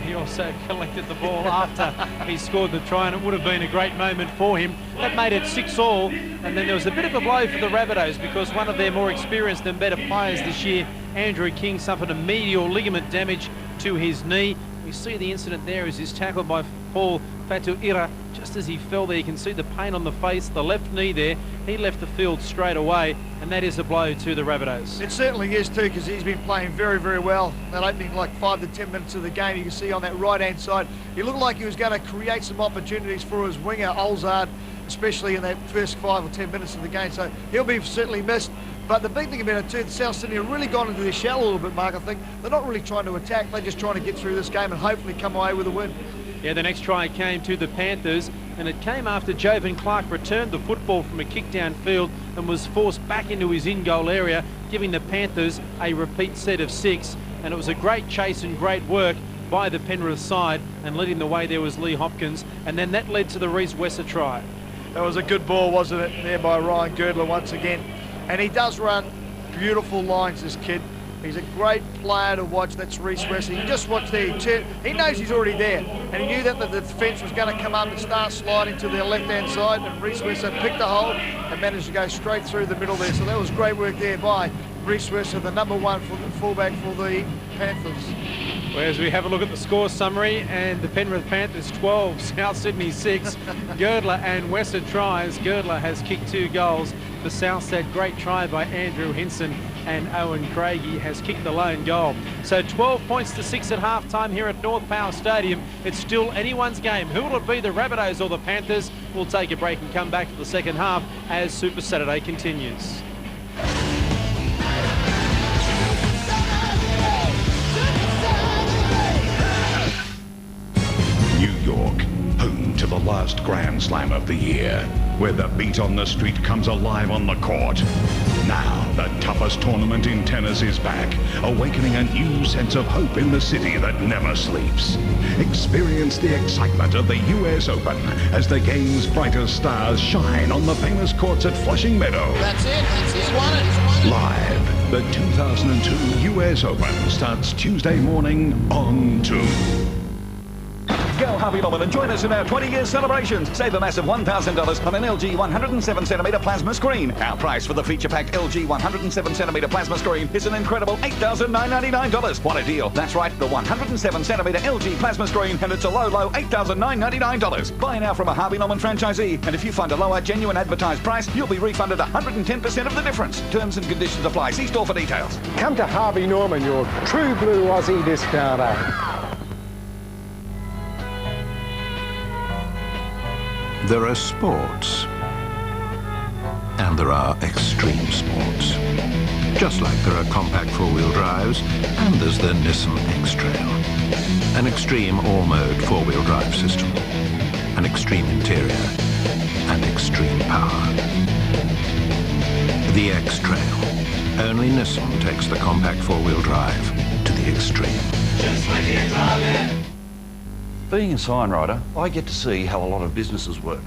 He also collected the ball after he scored the try, and it would have been a great moment for him. That made it 6-all, and then there was a bit of a blow for the Rabbitohs because one of their more experienced and better players this year, Andrew King, suffered a medial ligament damage to his knee. We see the incident there as he's tackled by Paul Fatuira. Just as he fell there, you can see the pain on the face, the left knee there. He left the field straight away, and that is a blow to the Rabbitohs. It certainly is too, because he's been playing very, very well. That opening like 5 to 10 minutes of the game, you can see on that right-hand side, he looked like he was going to create some opportunities for his winger, Olzard, especially in that first 5 or 10 minutes of the game. So he'll be certainly missed. But the big thing about it too, the South Sydney have really gone into their shell a little bit, Mark. I think they're not really trying to attack. They're just trying to get through this game and hopefully come away with a win. Yeah, the next try came to the Panthers, and it came after Jovan Clark returned the football from a kick downfield and was forced back into his in-goal area, giving the Panthers a repeat set of 6. And it was a great chase and great work by the Penrith side, and leading the way there was Lee Hopkins, and then that led to the Reece Wesser try. That was a good ball, wasn't it, there by Ryan Girdler once again. And he does run beautiful lines, this kid. He's a great player to watch. That's Reece Wesser. You just watch there. He knows he's already there. And he knew that the defence was going to come up and start sliding to their left-hand side. And Reece Wesser picked the hole and managed to go straight through the middle there. So that was great work there by Reece Wesser, the #1 for the fullback for the Panthers. Whereas we have a look at the score summary, and the Penrith Panthers 12, South Sydney 6. Girdler and Wesser tries. Girdler has kicked 2 goals for Southside. Great try by Andrew Henson, and Owen Craigie has kicked the lone goal. So 12 points to 6 at half-time here at North Power Stadium. It's still anyone's game. Who will it be, the Rabbitohs or the Panthers? We'll take a break and come back for the second half as Super Saturday continues. New York, home to the last Grand Slam of the year, where the beat on the street comes alive on the court. Now, the toughest tournament in tennis is back, awakening a new sense of hope in the city that never sleeps. Experience the excitement of the US Open as the game's brightest stars shine on the famous courts at Flushing Meadow. That's it. He's won it. Live, the 2002 US Open starts Tuesday morning on 2. Go Harvey Norman and join us in our 20-year celebrations. Save a massive $1,000 on an LG 107cm plasma screen. Our price for the feature-packed LG 107cm plasma screen is an incredible $8,999. What a deal. That's right, the 107cm LG plasma screen, and it's a low, low $8,999. Buy now from a Harvey Norman franchisee, and if you find a lower, genuine advertised price, you'll be refunded 110% of the difference. Terms and conditions apply. See store for details. Come to Harvey Norman, your true blue Aussie discounter. There are sports, and there are extreme sports. Just like there are compact four-wheel drives, and there's the Nissan X-Trail. An extreme all-mode four-wheel drive system, an extreme interior, and extreme power. The X-Trail. Only Nissan takes the compact four-wheel drive to the extreme. Just like you're driving. Being a sign writer, I get to see how a lot of businesses work.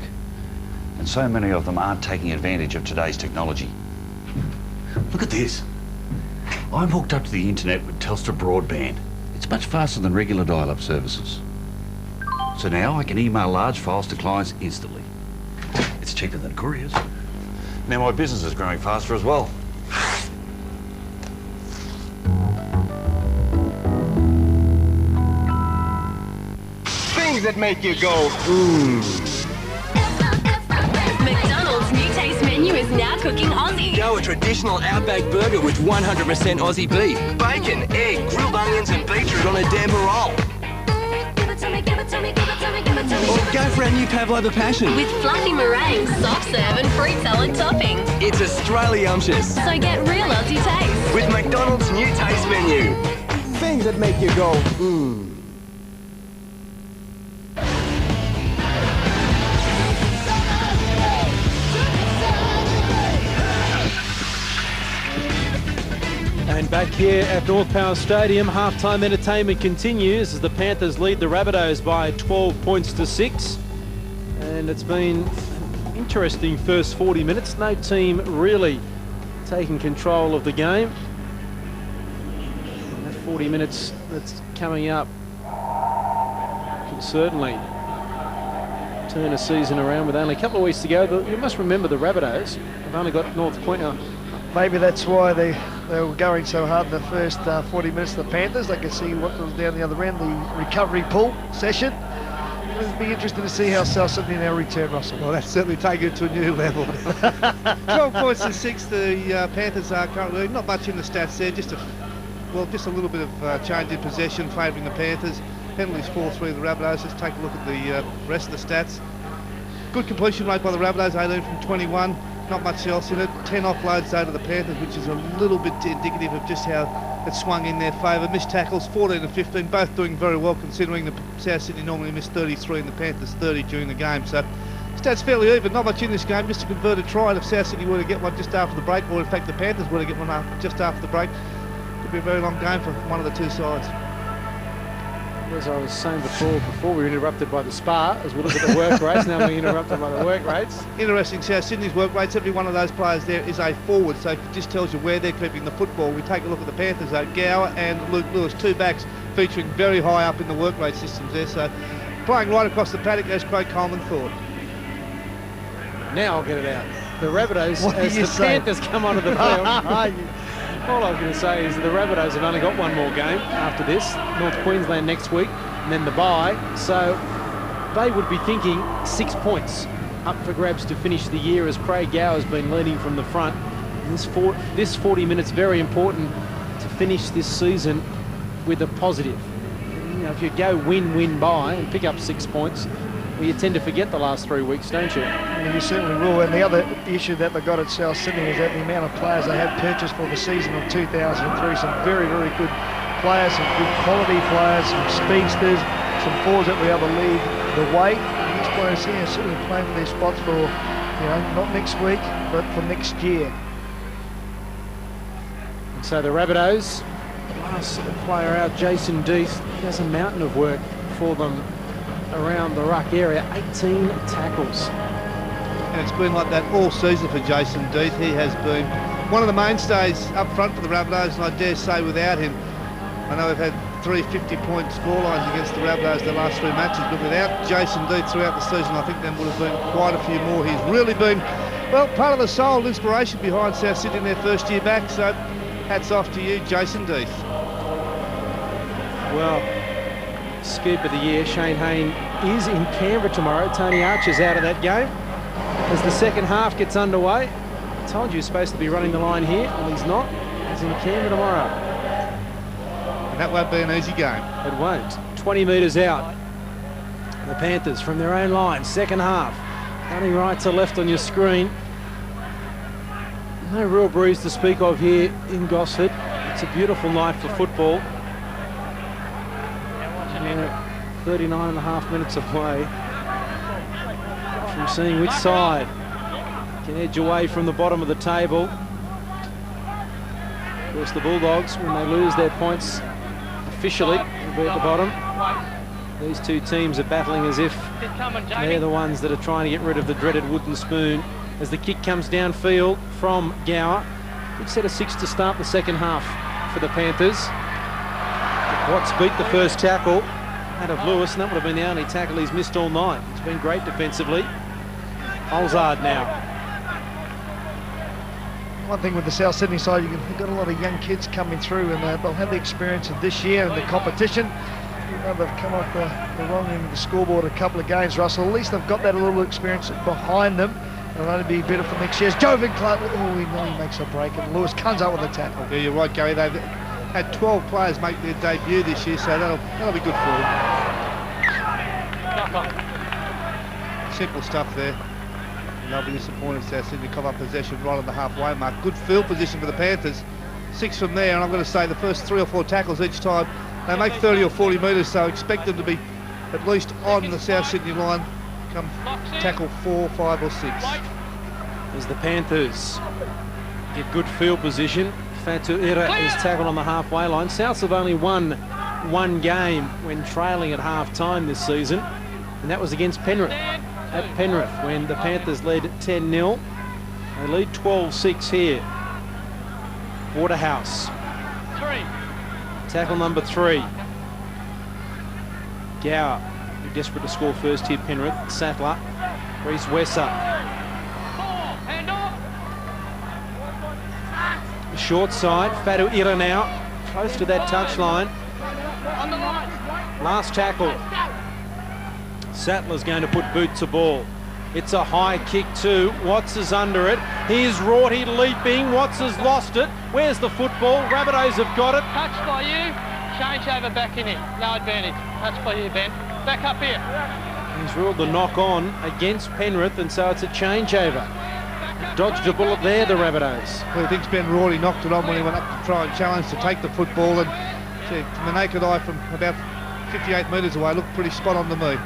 And so many of them aren't taking advantage of today's technology. Look at this. I'm hooked up to the internet with Telstra broadband. It's much faster than regular dial-up services. So now I can email large files to clients instantly. It's cheaper than couriers. Now my business is growing faster as well. That make you go, McDonald's new taste menu is now cooking Aussie. Go a traditional Outback burger with 100% Aussie beef, bacon, egg, grilled onions and beetroot on a damper roll. give it to me, give it to Or go for our new pavlova passion. With fluffy meringue, soft serve and fruit salad topping. It's Australiumptious. So get real Aussie taste. With McDonald's new taste menu. Things that make you go, mmm. And back here at North Power Stadium, halftime entertainment continues as the Panthers lead the Rabbitohs by 12 points to 6. And it's been an interesting first 40 minutes. No team really taking control of the game. And that 40 minutes that's coming up can certainly turn a season around with only a couple of weeks to go. But you must remember the Rabbitohs have only got North Point now. Maybe that's why they were going so hard in the first 40 minutes of the Panthers. They could see what was down the other end, the recovery pull session. It'll be interesting to see how South Sydney now return, Russell. Well, that's certainly taken it to a new level. 12 points to 6, the Panthers are currently not much in the stats there, just a little bit of change in possession favouring the Panthers. Penalties 4-3 the Rabbitohs. Let's take a look at the rest of the stats. Good completion rate by the Rabbitohs, 18 from 21. Not much else in it. 10 offloads though to the Panthers, which is a little bit indicative of just how it swung in their favour. Missed tackles, 14 and 15, both doing very well considering the South Sydney normally missed 33 and the Panthers 30 during the game. So stats fairly even, not much in this game, just a converted try. And if South Sydney were to get one just after the break, or in fact the Panthers were to get one just after the break, it could be a very long game for one of the two sides. As I was saying before we were interrupted by the Spa, as we look at the work rates, now we're interrupted by the work rates. Interesting, South Sydney's work rates, every one of those players there is a forward, so it just tells you where they're keeping the football. We take a look at the Panthers though, Gower and Luke Lewis, two backs featuring very high up in the work rate systems there, so playing right across the paddock as Craig Coleman thought. Now I'll get it out. The Rabbitohs, as the Panthers come onto the field. All I was going to say is that the Rabbitohs have only got one more game after this. North Queensland next week, and then the bye. So they would be thinking 6 points up for grabs to finish the year as Craig Gower has been leading from the front. And this 40 minutes very important to finish this season with a positive. You know, if you go win, bye and pick up 6 points, well, you tend to forget the last 3 weeks, don't you? Well, you certainly will. And the other issue that they've got at South Sydney is that the amount of players they have purchased for the season of 2003. Some very, very good players, some good quality players, some speedsters, some forwards that we able to lead the way. And these players here are certainly playing for their spots for, you know, not next week, but for next year. And so the Rabbitohs, the last player out, Jason Deeth, does a mountain of work for them around the ruck area, 18 tackles. And it's been like that all season for Jason Deeth. He has been one of the mainstays up front for the Rabbitohs, and I dare say without him, I know we've had 3 50-point scorelines against the Rabbitohs the last 3 matches, but without Jason Deeth throughout the season, I think there would have been quite a few more. He's really been, well, part of the soul and inspiration behind South Sydney in their first year back, so hats off to you, Jason Deeth. Well, Scoop of the year, Shane Hayne is in Canberra tomorrow. Tony Archer's out of that game. As the second half gets underway, I told you he's supposed to be running the line here, and he's not. He's in Canberra tomorrow. And that won't be an easy game. It won't. 20 metres out. The Panthers from their own line, second half. Running right to left on your screen. No real breeze to speak of here in Gosford. It's a beautiful night for football. 39 and a half minutes of play from seeing which side can edge away from the bottom of the table. Of course, the Bulldogs, when they lose their points officially, will be at the bottom. These two teams are battling as if they're the ones that are trying to get rid of the dreaded wooden spoon. As the kick comes downfield from Gower. Good set of 6 to start the second half for the Panthers. Watts beat the first tackle out of Lewis, and that would have been the only tackle he's missed all night. He's been great defensively. Holzard now. One thing with the South Sydney side, you've got a lot of young kids coming through, and they'll have the experience of this year and the competition. Even though they've come off the wrong end of the scoreboard a couple of games, Russell, at least they've got that little experience behind them. It'll only be better for next year's. Jovan Clark, oh, he nearly makes a break, and Lewis comes up with a tackle. Yeah, you're right, Gary. They've had 12 players make their debut this year, so that'll be good for them. Knock on. Simple stuff there. They'll be disappointed South Sydney come up possession right on the halfway mark. Good field position for the Panthers. 6 from there, and I'm going to say the first 3 or 4 tackles each time, they make 30 or 40 metres, so expect them to be at least on the South Sydney line come tackle 4, 5 or 6. As the Panthers get good field position, Rabbitohs is tackled on the halfway line. Souths have only won one game when trailing at half-time this season, and that was against Penrith. At Penrith, when the Panthers led 10-0. They lead 12-6 here. Waterhouse. 3. Tackle number 3. Gower, desperate to score first here, Penrith. Sattler. Reese Wesser. 4. Hand off. Short side. Rabbitohs now. Close to that touchline. On the line. Last tackle. Sattler's going to put boot to ball. It's a high kick too. Watts is under it. Here's Rorty leaping. Watts has lost it. Where's the football? Rabbitohs have got it. Touch by you. Change over back in it. No advantage. Touch by you, Ben. Back up here. He's ruled the knock on against Penrith, and so it's a changeover. Dodged a bullet there, the Rabbitohs. Well, I think Ben Rorty knocked it on when he went up to try and challenge to take the football, and from the naked eye from about 58 metres away, looked pretty spot on to me.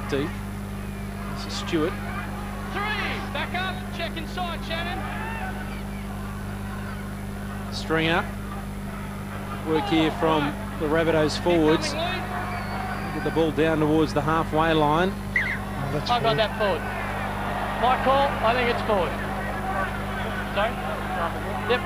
Deep. This is Stewart. 3. Back up. Check inside, Shannon. Stringer. Work here from the Rabbitohs forwards. Get the ball down towards the halfway line. I got that forward. My call, I think it's forward. Sorry? Yep.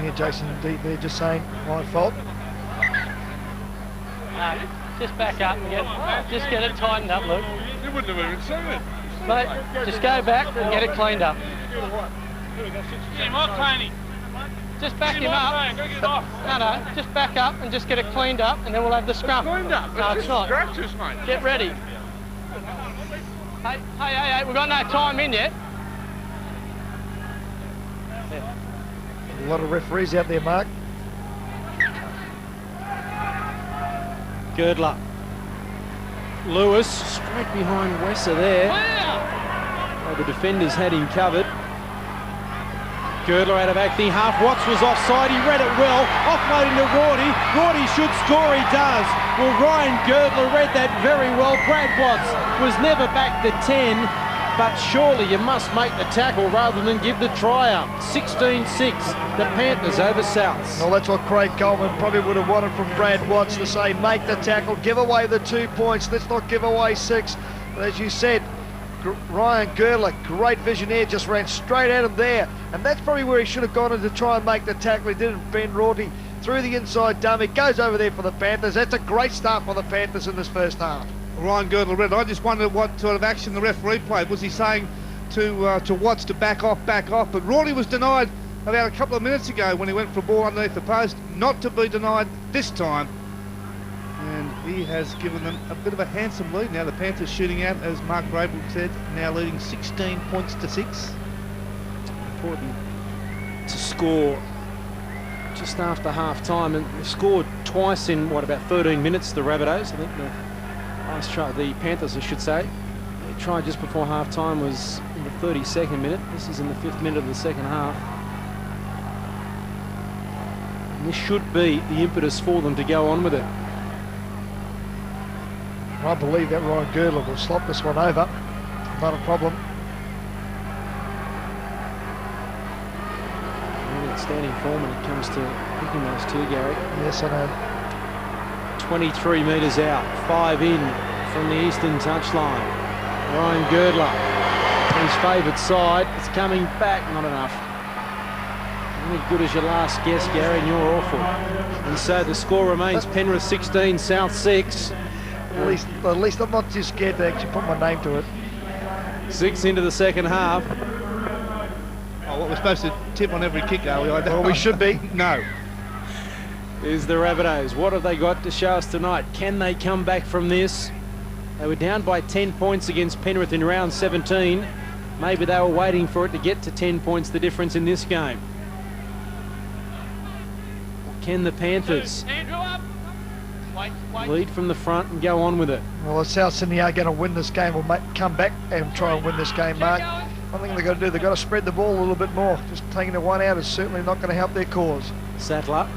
Here, Jason deep there, just saying, my fault. No, just back up and just get it tightened up, Luke. You wouldn't have even seen it. Mate, just go back and get it cleaned up. Get him off, Tony. Just back him up. Go get it off. No, just back up and just get it cleaned up, and then we'll have the scrum. Cleaned up? No, it's not. Scratches, mate. Get ready. Hey, we've got no time in yet. A lot of referees out there, Mark. Girdler. Lewis straight behind Wesser there. Oh, the defenders had him covered. Girdler out of acting half. Watts was offside. He read it well. Offloading to Rorty. Rorty should score. He does. Well, Ryan Girdler read that very well. Brad Watts was never back to 10. But surely you must make the tackle rather than give the try up. 16-6, the Panthers over Souths. Well, that's what Craig Coleman probably would have wanted from Brad Watts, to say, make the tackle, give away the 2 points, let's not give away 6. But as you said, Ryan Girdler, great visionaire, just ran straight at him there. And that's probably where he should have gone in to try and make the tackle. He didn't. Ben Rorty through the inside dummy, goes over there for the Panthers. That's a great start for the Panthers in this first half. Ryan Girdler read. I just wondered what sort of action the referee played. Was he saying to Watts to back off? But Rorty was denied about a couple of minutes ago when he went for a ball underneath the post. Not to be denied this time. And he has given them a bit of a handsome lead now. The Panthers shooting out, as Mark Grable said, now leading 16 points to 6. Important to score just after half-time, and they've scored twice in, what, about 13 minutes, the Rabbitohs. I think the last try, the Panthers, I should say. They tried just before half-time was in the 32nd minute. This is in the 5th minute of the second half. And this should be the impetus for them to go on with it. I believe that Ryan Girdler will slot this one over. Not a problem. Really outstanding form when it comes to picking those two, Gary. Yes, I know. 23 metres out, 5 in from the eastern touchline. Ryan Girdler, his favourite side, it's coming back, not enough. Only good as your last guess, Gary, and you're awful. And so the score remains Penrith 16, South 6. At least I'm not too scared to actually put my name to it. 6 into the second half. Oh, what we're supposed to tip on every kick, are we? Well, we should be. No. Is the Rabbitohs. What have they got to show us tonight? Can they come back from this? They were down by 10 points against Penrith in round 17. Maybe they were waiting for it to get to 10 points, the difference in this game. Can the Panthers lead from the front and go on with it? Well, if South Sydney are going to win this game or come back and try and win this game, Mark, one thing they've got to do, they've got to spread the ball a little bit more. Just taking the one out is certainly not going to help their cause. Sattler.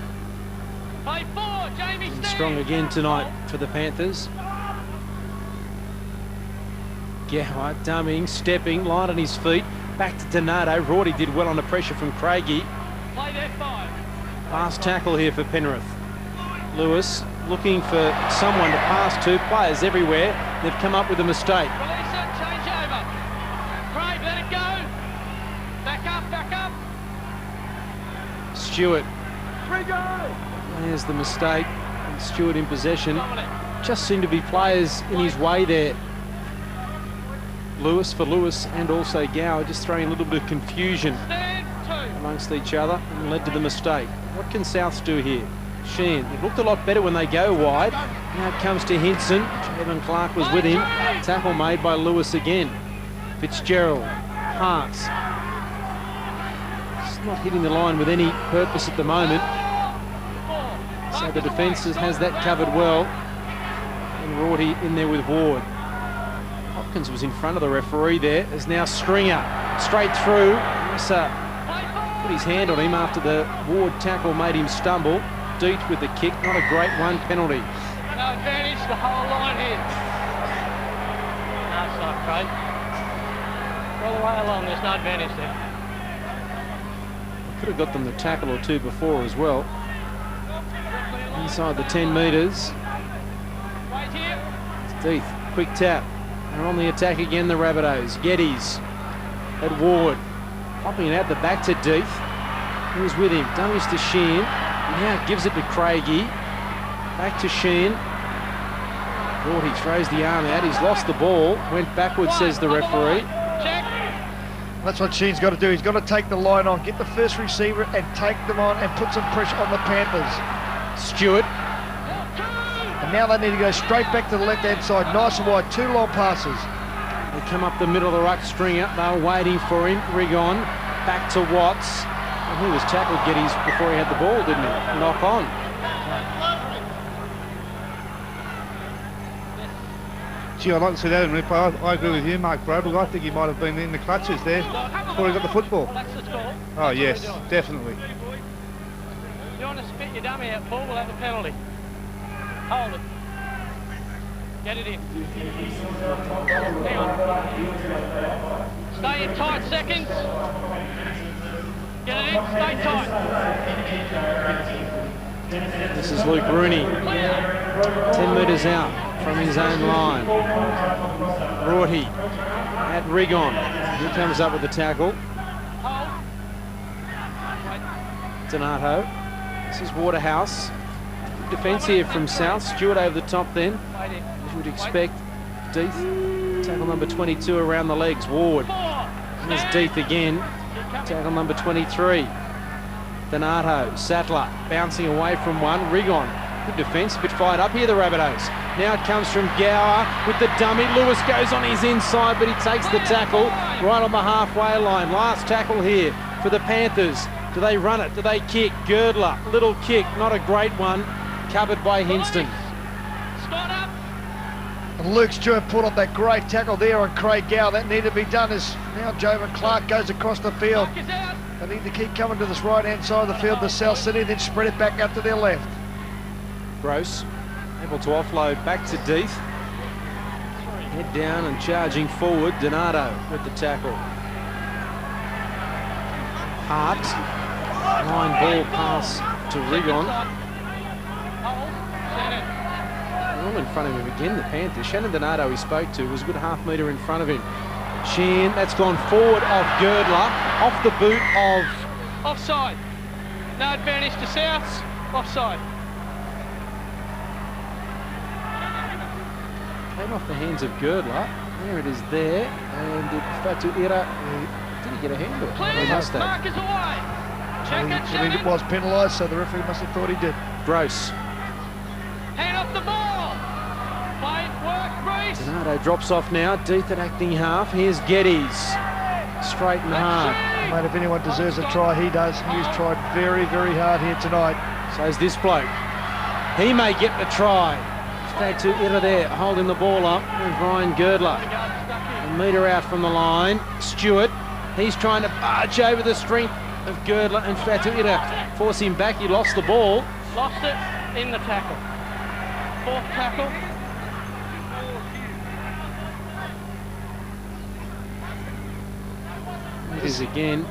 And strong again tonight for the Panthers. Gower dummying, stepping, light on his feet. Back to Donato. Rorty did well under pressure from Craigie. Last tackle here for Penrith. Lewis looking for someone to pass to. Players everywhere. They've come up with a mistake. Change over. Craig, let it go. Back up, back up. Stewart. There's the mistake. And Stewart in possession. Just seemed to be players in his way there. Lewis for Lewis and also Gower just throwing a little bit of confusion amongst each other and led to the mistake. What can Souths do here? Sheehan, it looked a lot better when they go wide. Now it comes to Hinson. Evan Clark was with him. Tackle made by Lewis again. Fitzgerald, Harts. It's not hitting the line with any purpose at the moment. So the defence has that covered well. And Rorty in there with Ward. Hopkins was in front of the referee there. There's now Stringer straight through. Mercer put his hand on him after the Ward tackle made him stumble. Deet with the kick, not a great one, penalty. No advantage, the whole line here. No, it's not, Craig. All the way along, there's no advantage there. Could have got them the tackle or two before as well. Inside the 10 metres. It's Deet, quick tap. They're on the attack again, the Rabbitohs. Geddes at Ward. Popping it out the back to Deeth. Who's with him? Dummies to Sheehan. Now gives it to Craigie. Back to Sheehan. Rorty throws the arm out. He's lost the ball. Went backwards, says the referee. That's what Sheehan's got to do. He's got to take the line on, get the first receiver and take them on and put some pressure on the Panthers. Stewart. And now they need to go straight back to the left-hand side. Nice and wide. 2 long passes. They come up the middle of the ruck, Stringer. They were waiting for him. Rigon. Back to Watts. And he was tackled Geddes before he had the ball, didn't he? Knock on. Gee, I'd like to see that in replay. I agree with you, Mark Brodel. I think he might have been in the clutches there before he got the football. Oh, yes, definitely. If you want to spit your dummy out, Paul, we'll have a penalty. Hold it. Get it in. Hang on. Stay in tight seconds. Get it in, stay tight. This is Luke Rooney. 10 metres out from his own line. Rorty at Rigon. He comes up with the tackle. Donato. This is Waterhouse. Defence here from South. Stewart over the top then. As you would expect. Deeth. Tackle number 22 around the legs. Ward. And there's Deeth again. Tackle number 23. Donato. Sattler. Bouncing away from one. Rigon. Good defence. A bit fired up here, the Rabbitohs. Now it comes from Gower with the dummy. Lewis goes on his inside, but he takes the tackle right on the halfway line. Last tackle here for the Panthers. Do they run it? Do they kick? Girdler. Little kick. Not a great one. Covered by Hinston. And Luke Stewart put up that great tackle there on Craig Gower. That needed to be done as now Jovan Clark goes across the field. They need to keep coming to this right-hand side of the field, the South City, then spread it back out to their left. Gross able to offload back to Deeth. Head down and charging forward. Donato with the tackle. Hart. Line ball pass to Rigon. All in front of him again, the Panthers. Shannon Donato, he spoke to, was a good half-metre in front of him. Sheehan, that's gone forward of Girdler, off the boot of... Offside. No advantage to Souths. Offside. Came off the hands of Girdler. There it is there. And Fatu Ira, did he get a handle? He must have. Mark is away. Check it, I think it was penalised, so the referee must have thought he did. Gross. Hand off the ball. Play, work, Reese. Donato drops off now, deep at acting half. Here's Geddes, straight and hard. Mate, if anyone deserves a try, he does. He's tried very, very hard here tonight. So's this bloke. He may get the try. Fatu Ira there, holding the ball up with Ryan Girdler. A metre out from the line. Stewart, he's trying to barge over the strength of Girdler and Fatu Ira. Force him back, he lost the ball. Lost it in the tackle. Fourth tackle. It is again.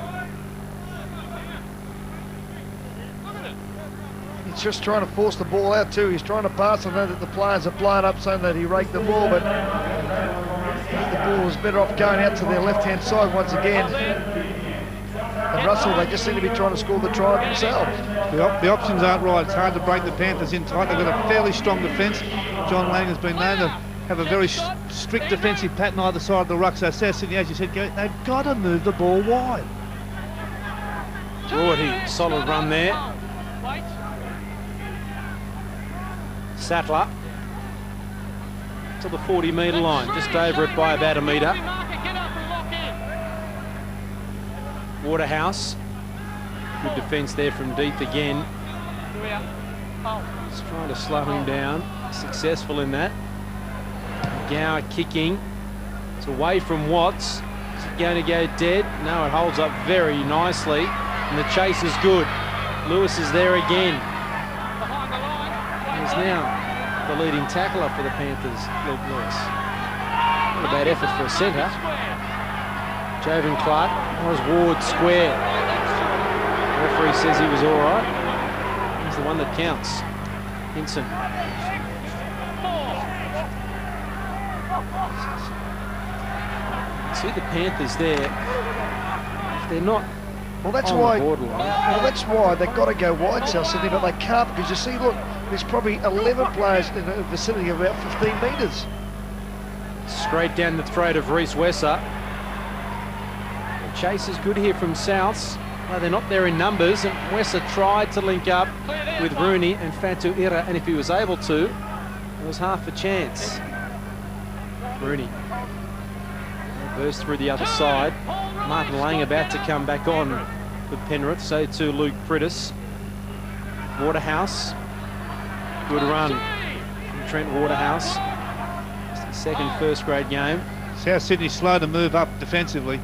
He's just trying to force the ball out too. He's trying to pass. I know that the players are blown up saying that he raked the ball, but the ball was better off going out to their left-hand side once again. And Russell, they just seem to be trying to score the try themselves. The options aren't right. It's hard to break the Panthers in tight. They've got a fairly strong defence. John Lang has been known to have a very strict defensive pattern either side of the ruck. So South Sydney, as you said, they've got to move the ball wide. Geordie, solid run there. Sattler to the 40-metre line, just over it by about a metre. Waterhouse, good defence there from deep again. Just trying to slow him down, successful in that. Gower kicking, it's away from Watts. Is it going to go dead? No, it holds up very nicely, and the chase is good. Lewis is there again. He's now the leading tackler for the Panthers, Luke Lewis. Not a bad effort for a centre. Jovan Clark was Ward square. The referee says he was all right. He's the one that counts. Hinson. See the Panthers there. If they're not Well, that's on why. the borderline. Well, that's why they've got to go wide, South Sydney, but they can't because you see, look, there's probably 11 players in the vicinity of about 15 metres. Straight down the throat of Reece Wesser. The chase is good here from Souths. No, they're not there in numbers, and Wesser tried to link up with Rooney and Fatu Ira, and if he was able to, there was half a chance. Rooney burst through the other side. Martin Lang about to come back on for Penrith, so too Luke Prittis. Waterhouse, good run from Trent Waterhouse. It's his second first-grade game. South Sydney slow to move up defensively.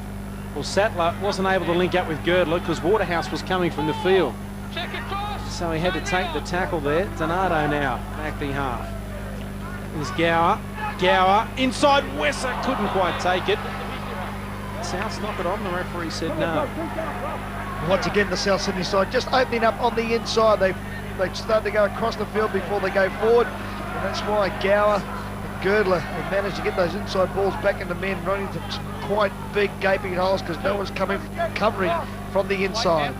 Well, Sattler wasn't able to link up with Girdler because Waterhouse was coming from the field. So he had to take the tackle there. Donato now, acting half. There's Gower. Gower, inside Wesser, couldn't quite take it. Souths knock it on, the referee said no. Once again, the South Sydney side just opening up on the inside. They start to go across the field before they go forward, and that's why Gower and Girdler have managed to get those inside balls back into men, running into some quite big gaping holes because no one's covering from the inside.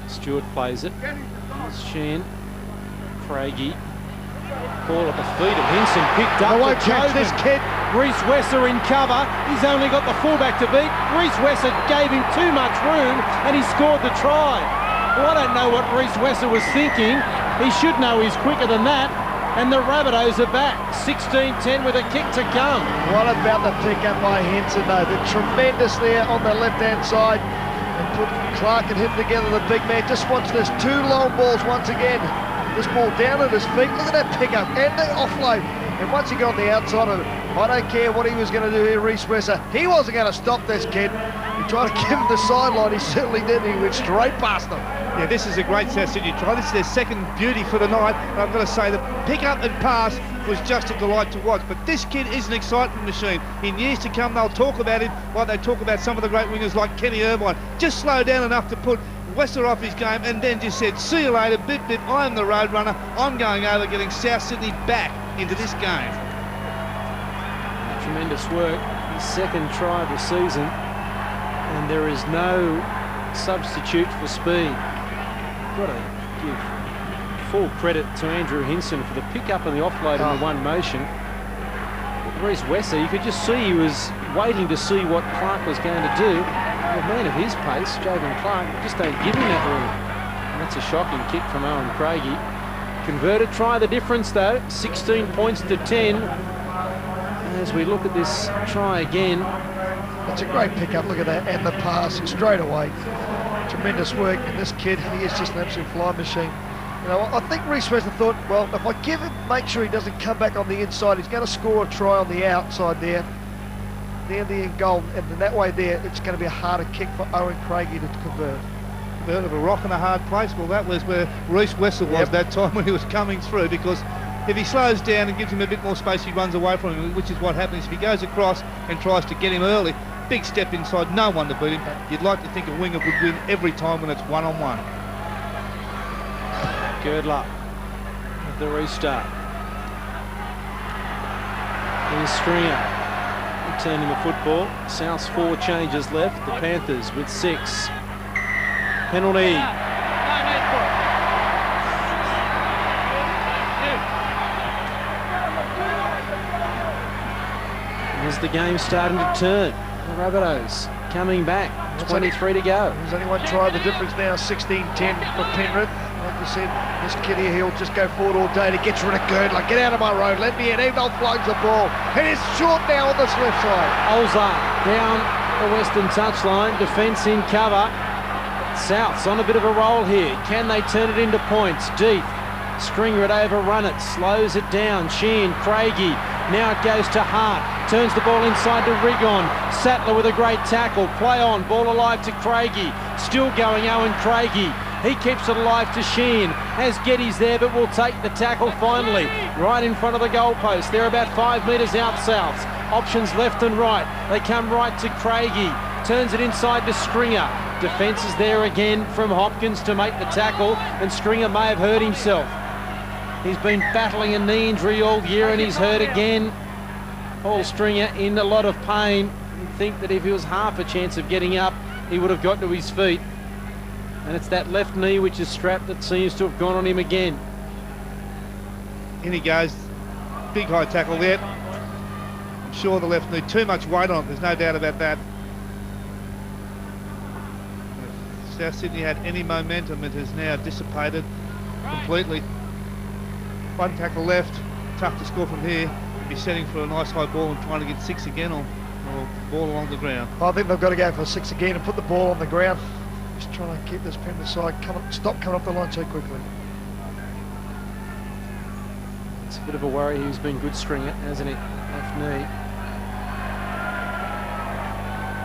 Stewart plays it. There's Sheehan, Craigie. Ball at the feet of Hinson, picked up. They won't catch this kid. Reece Wesser in cover. He's only got the fullback to beat. Reece Wesser gave him too much room and he scored the try. Well, I don't know what Reece Wesser was thinking. He should know he's quicker than that. And the Rabbitohs are back. 16-10 with a kick to come. What about the pick up by Hinson though? The tremendous there on the left-hand side. And put Clark and him together, the big man. Just watch this, two long balls once again. This ball down at his feet. Look at that pickup and the offload. And once he got on the outside of it, I don't care what he was going to do here, Reece Wesser. He wasn't going to stop this kid. He tried to give him the sideline. He certainly did. He went straight past him. Yeah, this is a great South Sydney try. This is their second beauty for the night. And I've got to say, the pick up and pass was just a delight to watch. But this kid is an excitement machine. In years to come, they'll talk about him like they talk about some of the great wingers like Kenny Irvine. Just slow down enough to put Wesser off his game and then just said, see you later, bip bip, I am the road runner. I'm going over, getting South Sydney back into this game. Tremendous work. His second try of the season. And there is no substitute for speed. Got to give full credit to Andrew Hinson for the pick-up and the offload in the one motion. Reece Wesser, you could just see he was waiting to see what Clark was going to do. A man of his pace, Jovan Clark, just don't give him that room. And that's a shocking kick from Owen Craigie. Converted try, the difference though, 16 points to 10. as we look at this try again. It's a great pickup, look at that, and the pass straight away. Tremendous work, and this kid, he is just an absolute flying machine. You know, I think Reece Weston thought, well, if I give him, make sure he doesn't come back on the inside, he's going to score a try on the outside there, near the end goal, and then that way there, it's going to be a harder kick for Owen Craigie to convert. Bit of a rock and a hard place. Well, that was where Reece Weston was that time when he was coming through, because if he slows down and gives him a bit more space, he runs away from him, which is what happens if he goes across and tries to get him early. Big step inside, no one to beat him. You'd like to think a winger would win every time when it's one-on-one. Girdler with the restart. Here's Stringer returning the football. South's 4 changes left. The Panthers with 6. Penalty. As the game starting to turn. The Rabbitohs coming back. 23 to go. There's only one try. The difference now 16-10 for Penrith. Like you said, this kid here, he'll just go forward all day to get rid of Girdler. Get out of my road. Let me in. Evil flags the ball. It is short now on this left side. Olza down the western touchline. Defence in cover. South's on a bit of a roll here. Can they turn it into points? Deep. Stringer had overrun it. Slows it down. Sheehan, Craigie. Now it goes to Hart. Turns the ball inside to Rigon. Sattler with a great tackle. Play on. Ball alive to Craigie. Still going Owen Craigie. He keeps it alive to Sheehan. Has Geddes there, but will take the tackle finally. Right in front of the goalpost. They're about 5 metres out Souths. Options left and right. They come right to Craigie. Turns it inside to Stringer. Defence is there again from Hopkins to make the tackle, and Stringer may have hurt himself. He's been battling a knee injury all year and he's hurt again. Paul Stringer in a lot of pain. You'd think that if he was half a chance of getting up, he would have got to his feet. And it's that left knee which is strapped that seems to have gone on him again. In he goes. Big high tackle there. I'm sure the left knee, too much weight on it, there's no doubt about that. If South Sydney had any momentum, it has now dissipated completely. One tackle left, tough to score from here. Be setting for a nice high ball and trying to get 6 again or ball along the ground. I think they've got to go for 6 again and put the ball on the ground. Just trying to keep this Penrith side stop coming off the line so quickly. It's a bit of a worry. He's been good Stringer, hasn't it? Left knee.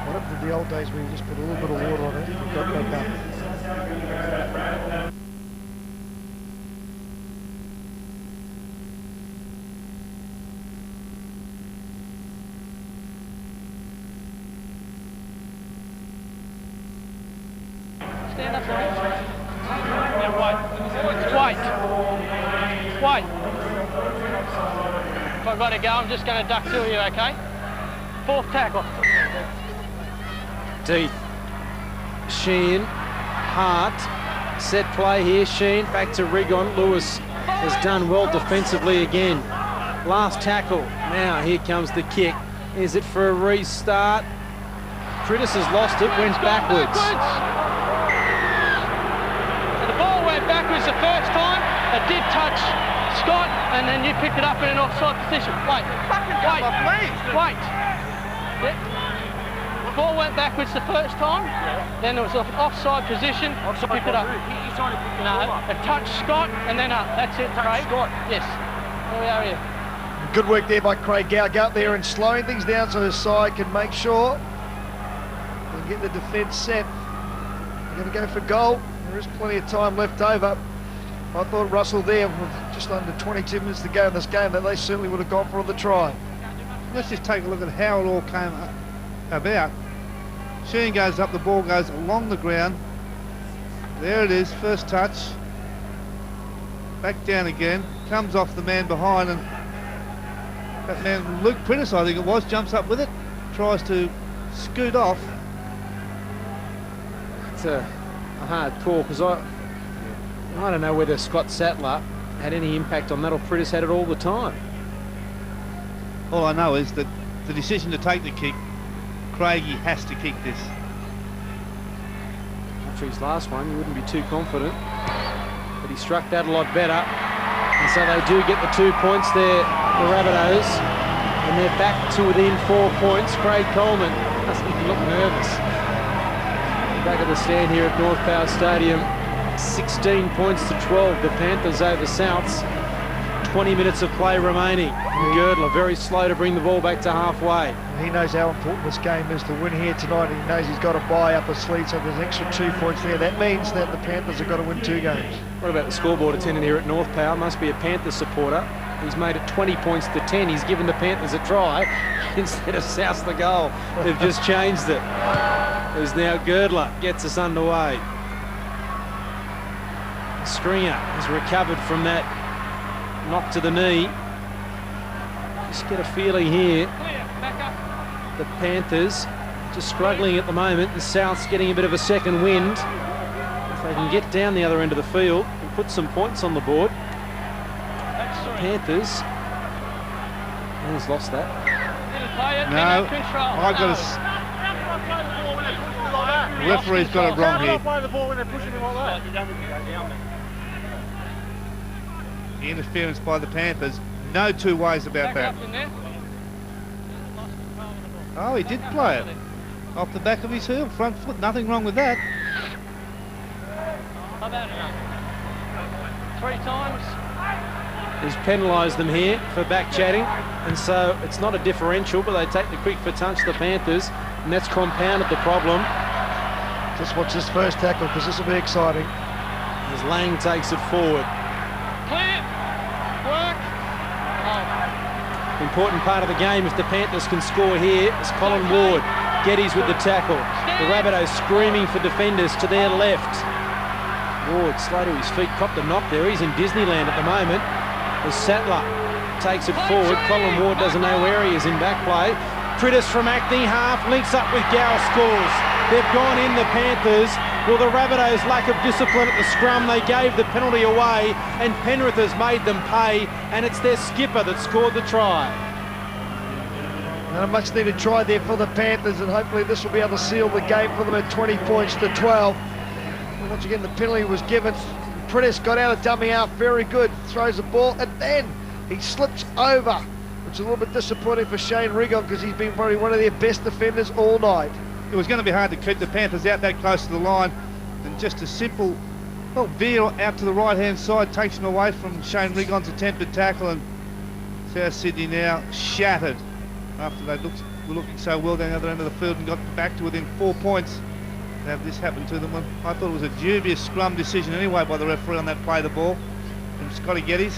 What happened to the old days where you just put a little bit of water on it and got back up? Stand up, Lawrence. Yeah, wait. Wait. If I've got to go, I'm just going to duck to you, okay? 4th tackle. Deep. Sheehan. Hart. Set play here. Sheehan back to Rigon. Lewis has done well defensively again. Last tackle. Now here comes the kick. Is it for a restart? Critis has lost it. Went backwards. Backwards the first time, it did touch Scott, and then you picked it up in an offside position. Wait. Yeah. The ball went backwards the first time, then there was an offside position, you picked it up. No, it touched Scott, and then up. That's it, Craig. Yes. There we are here. Good work there by Craig Gow. Go out there and slowing things down so his side can make sure they can get the defence set. They're going to go for goal. There is plenty of time left over. I thought Russell there, with just under 22 minutes to go in this game, that they certainly would have gone for the try. Let's just take a look at how it all came about. Sheehan goes up, the ball goes along the ground. There it is, first touch. Back down again, comes off the man behind, and that man, Luke Critis, I think it was, jumps up with it, tries to scoot off. It's a hard call, because I don't know whether Scott Sattler had any impact on that or Pritis had it all the time. All I know is that the decision to take the kick, Craigie has to kick this. After his last one, you wouldn't be too confident, but he struck that a lot better, and so they do get the 2 points there, the Rabbitohs. And they're back to within 4 points. Craig Coleman doesn't even look nervous. Back at the stand here at North Power Stadium. 16 points to 12. The Panthers over Souths. 20 minutes of play remaining. And Girdler very slow to bring the ball back to halfway. He knows how important this game is to win here tonight. He knows he's got to buy up his sleeve, so there's an extra 2 points there. That means that the Panthers have got to win 2 games. What about the scoreboard attendant here at North Power? Must be a Panthers supporter. He's made it 20 points to 10. He's given the Panthers a try instead of Souths the goal. They've just changed it. There's now Girdler gets us underway. Stringer has recovered from that knock to the knee. Just get a feeling here. The Panthers just struggling at the moment. The Souths getting a bit of a second wind. If they can get down the other end of the field and put some points on the board. Panthers. And he's lost that. No, I've got the referee's got it wrong here. Interference by the Panthers. No 2 ways about that. Oh, he did play it. Off the back of his heel, front foot. Nothing wrong with that. How about enough? 3 times. He's penalised them here for back chatting, and so it's not a differential, but they take the quick for touch, the Panthers, and that's compounded the problem. Just watch this first tackle, because this will be exciting. As Lang takes it forward. Clear. Work. Important part of the game if the Panthers can score here is Colin Ward. Geddes with the tackle. The Rabbitohs screaming for defenders to their left. Ward slow to his feet, copped a knock there. He's in Disneyland at the moment. As Sattler takes it forward, Colin Ward doesn't know where he is in back play. Critters from acting half, links up with Gower, scores. They've gone in, the Panthers. Well, the Rabbitohs' lack of discipline at the scrum, they gave the penalty away, and Penrith has made them pay, and it's their skipper that scored the try. And a much needed try there for the Panthers, and hopefully this will be able to seal the game for them at 20 points to 12. And once again, the penalty was given. Prentice got out of dummy half, very good, throws the ball, and then he slips over, which is a little bit disappointing for Shane Rigon, because he's been probably one of their best defenders all night. It was going to be hard to keep the Panthers out that close to the line, and just a simple veer out to the right-hand side takes him away from Shane Rigon's attempted tackle, and South Sydney now shattered after they were looking so well down the other end of the field and got back to within 4 points. To have this happen to them, I thought it was a dubious scrum decision anyway by the referee on that play of the ball from Scotty Geddes.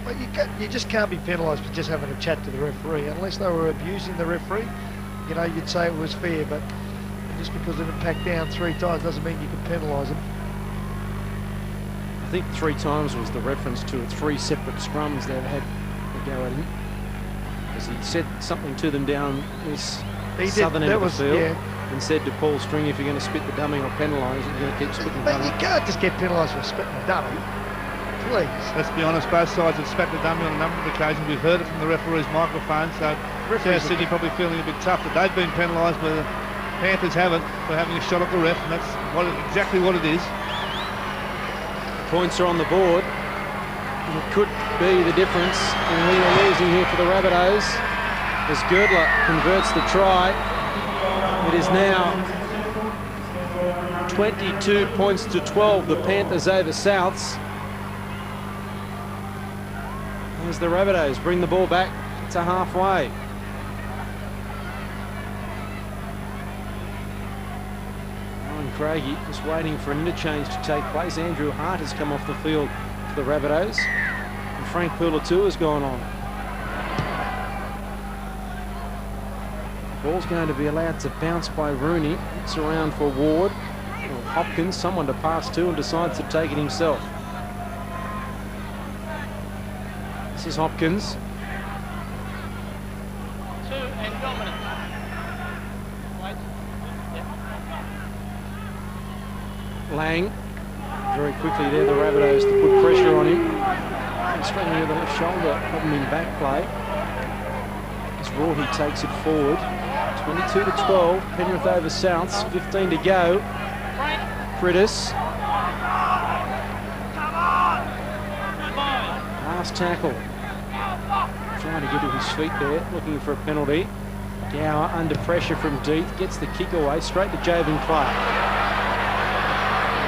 Well, you just can't be penalised for just having a chat to the referee, unless they were abusing the referee. You know, you'd say it was fair, but just because they didn't pack down 3 times doesn't mean you can penalise them. I think 3 times was the reference to 3 separate scrums they've had to go at him. Because he said something to them down this southern end of the field. Yeah. And said to Paul String, if you're going to spit the dummy or penalise, you're going to keep spitting the dummy. You can't just get penalised for spitting the dummy. Please. Let's be honest, both sides have spat the dummy on a number of occasions. We've heard it from the referee's microphone, so South Sydney probably feeling a bit tough that they've been penalised, but the Panthers haven't for having a shot at the ref, and that's exactly what it is. Points are on the board. And it could be the difference in winning or losing here for the Rabbitohs as Girdler converts the try. It is now 22 points to 12, the Panthers over Souths. As the Rabbitohs bring the ball back to halfway. Ryan Craigie just waiting for an interchange to take place. Andrew Hart has come off the field for the Rabbitohs. And Frank Pulatua has gone on. Ball's going to be allowed to bounce by Rooney. It's around for Ward. Or Hopkins, someone to pass to, and decides to take it himself. This is Hopkins. 2 and dominant. Wait. Yeah. Lang, very quickly there, the Rabbitohs to put pressure on him. Struggling with the left shoulder, problem in back play. As Rawhey takes it forward. 22 to 12, Penrith over Souths, 15 to go. Critters. Last tackle trying to get to his feet there, looking for a penalty. Gower under pressure from Deeth, gets the kick away, straight to Jovan Clark.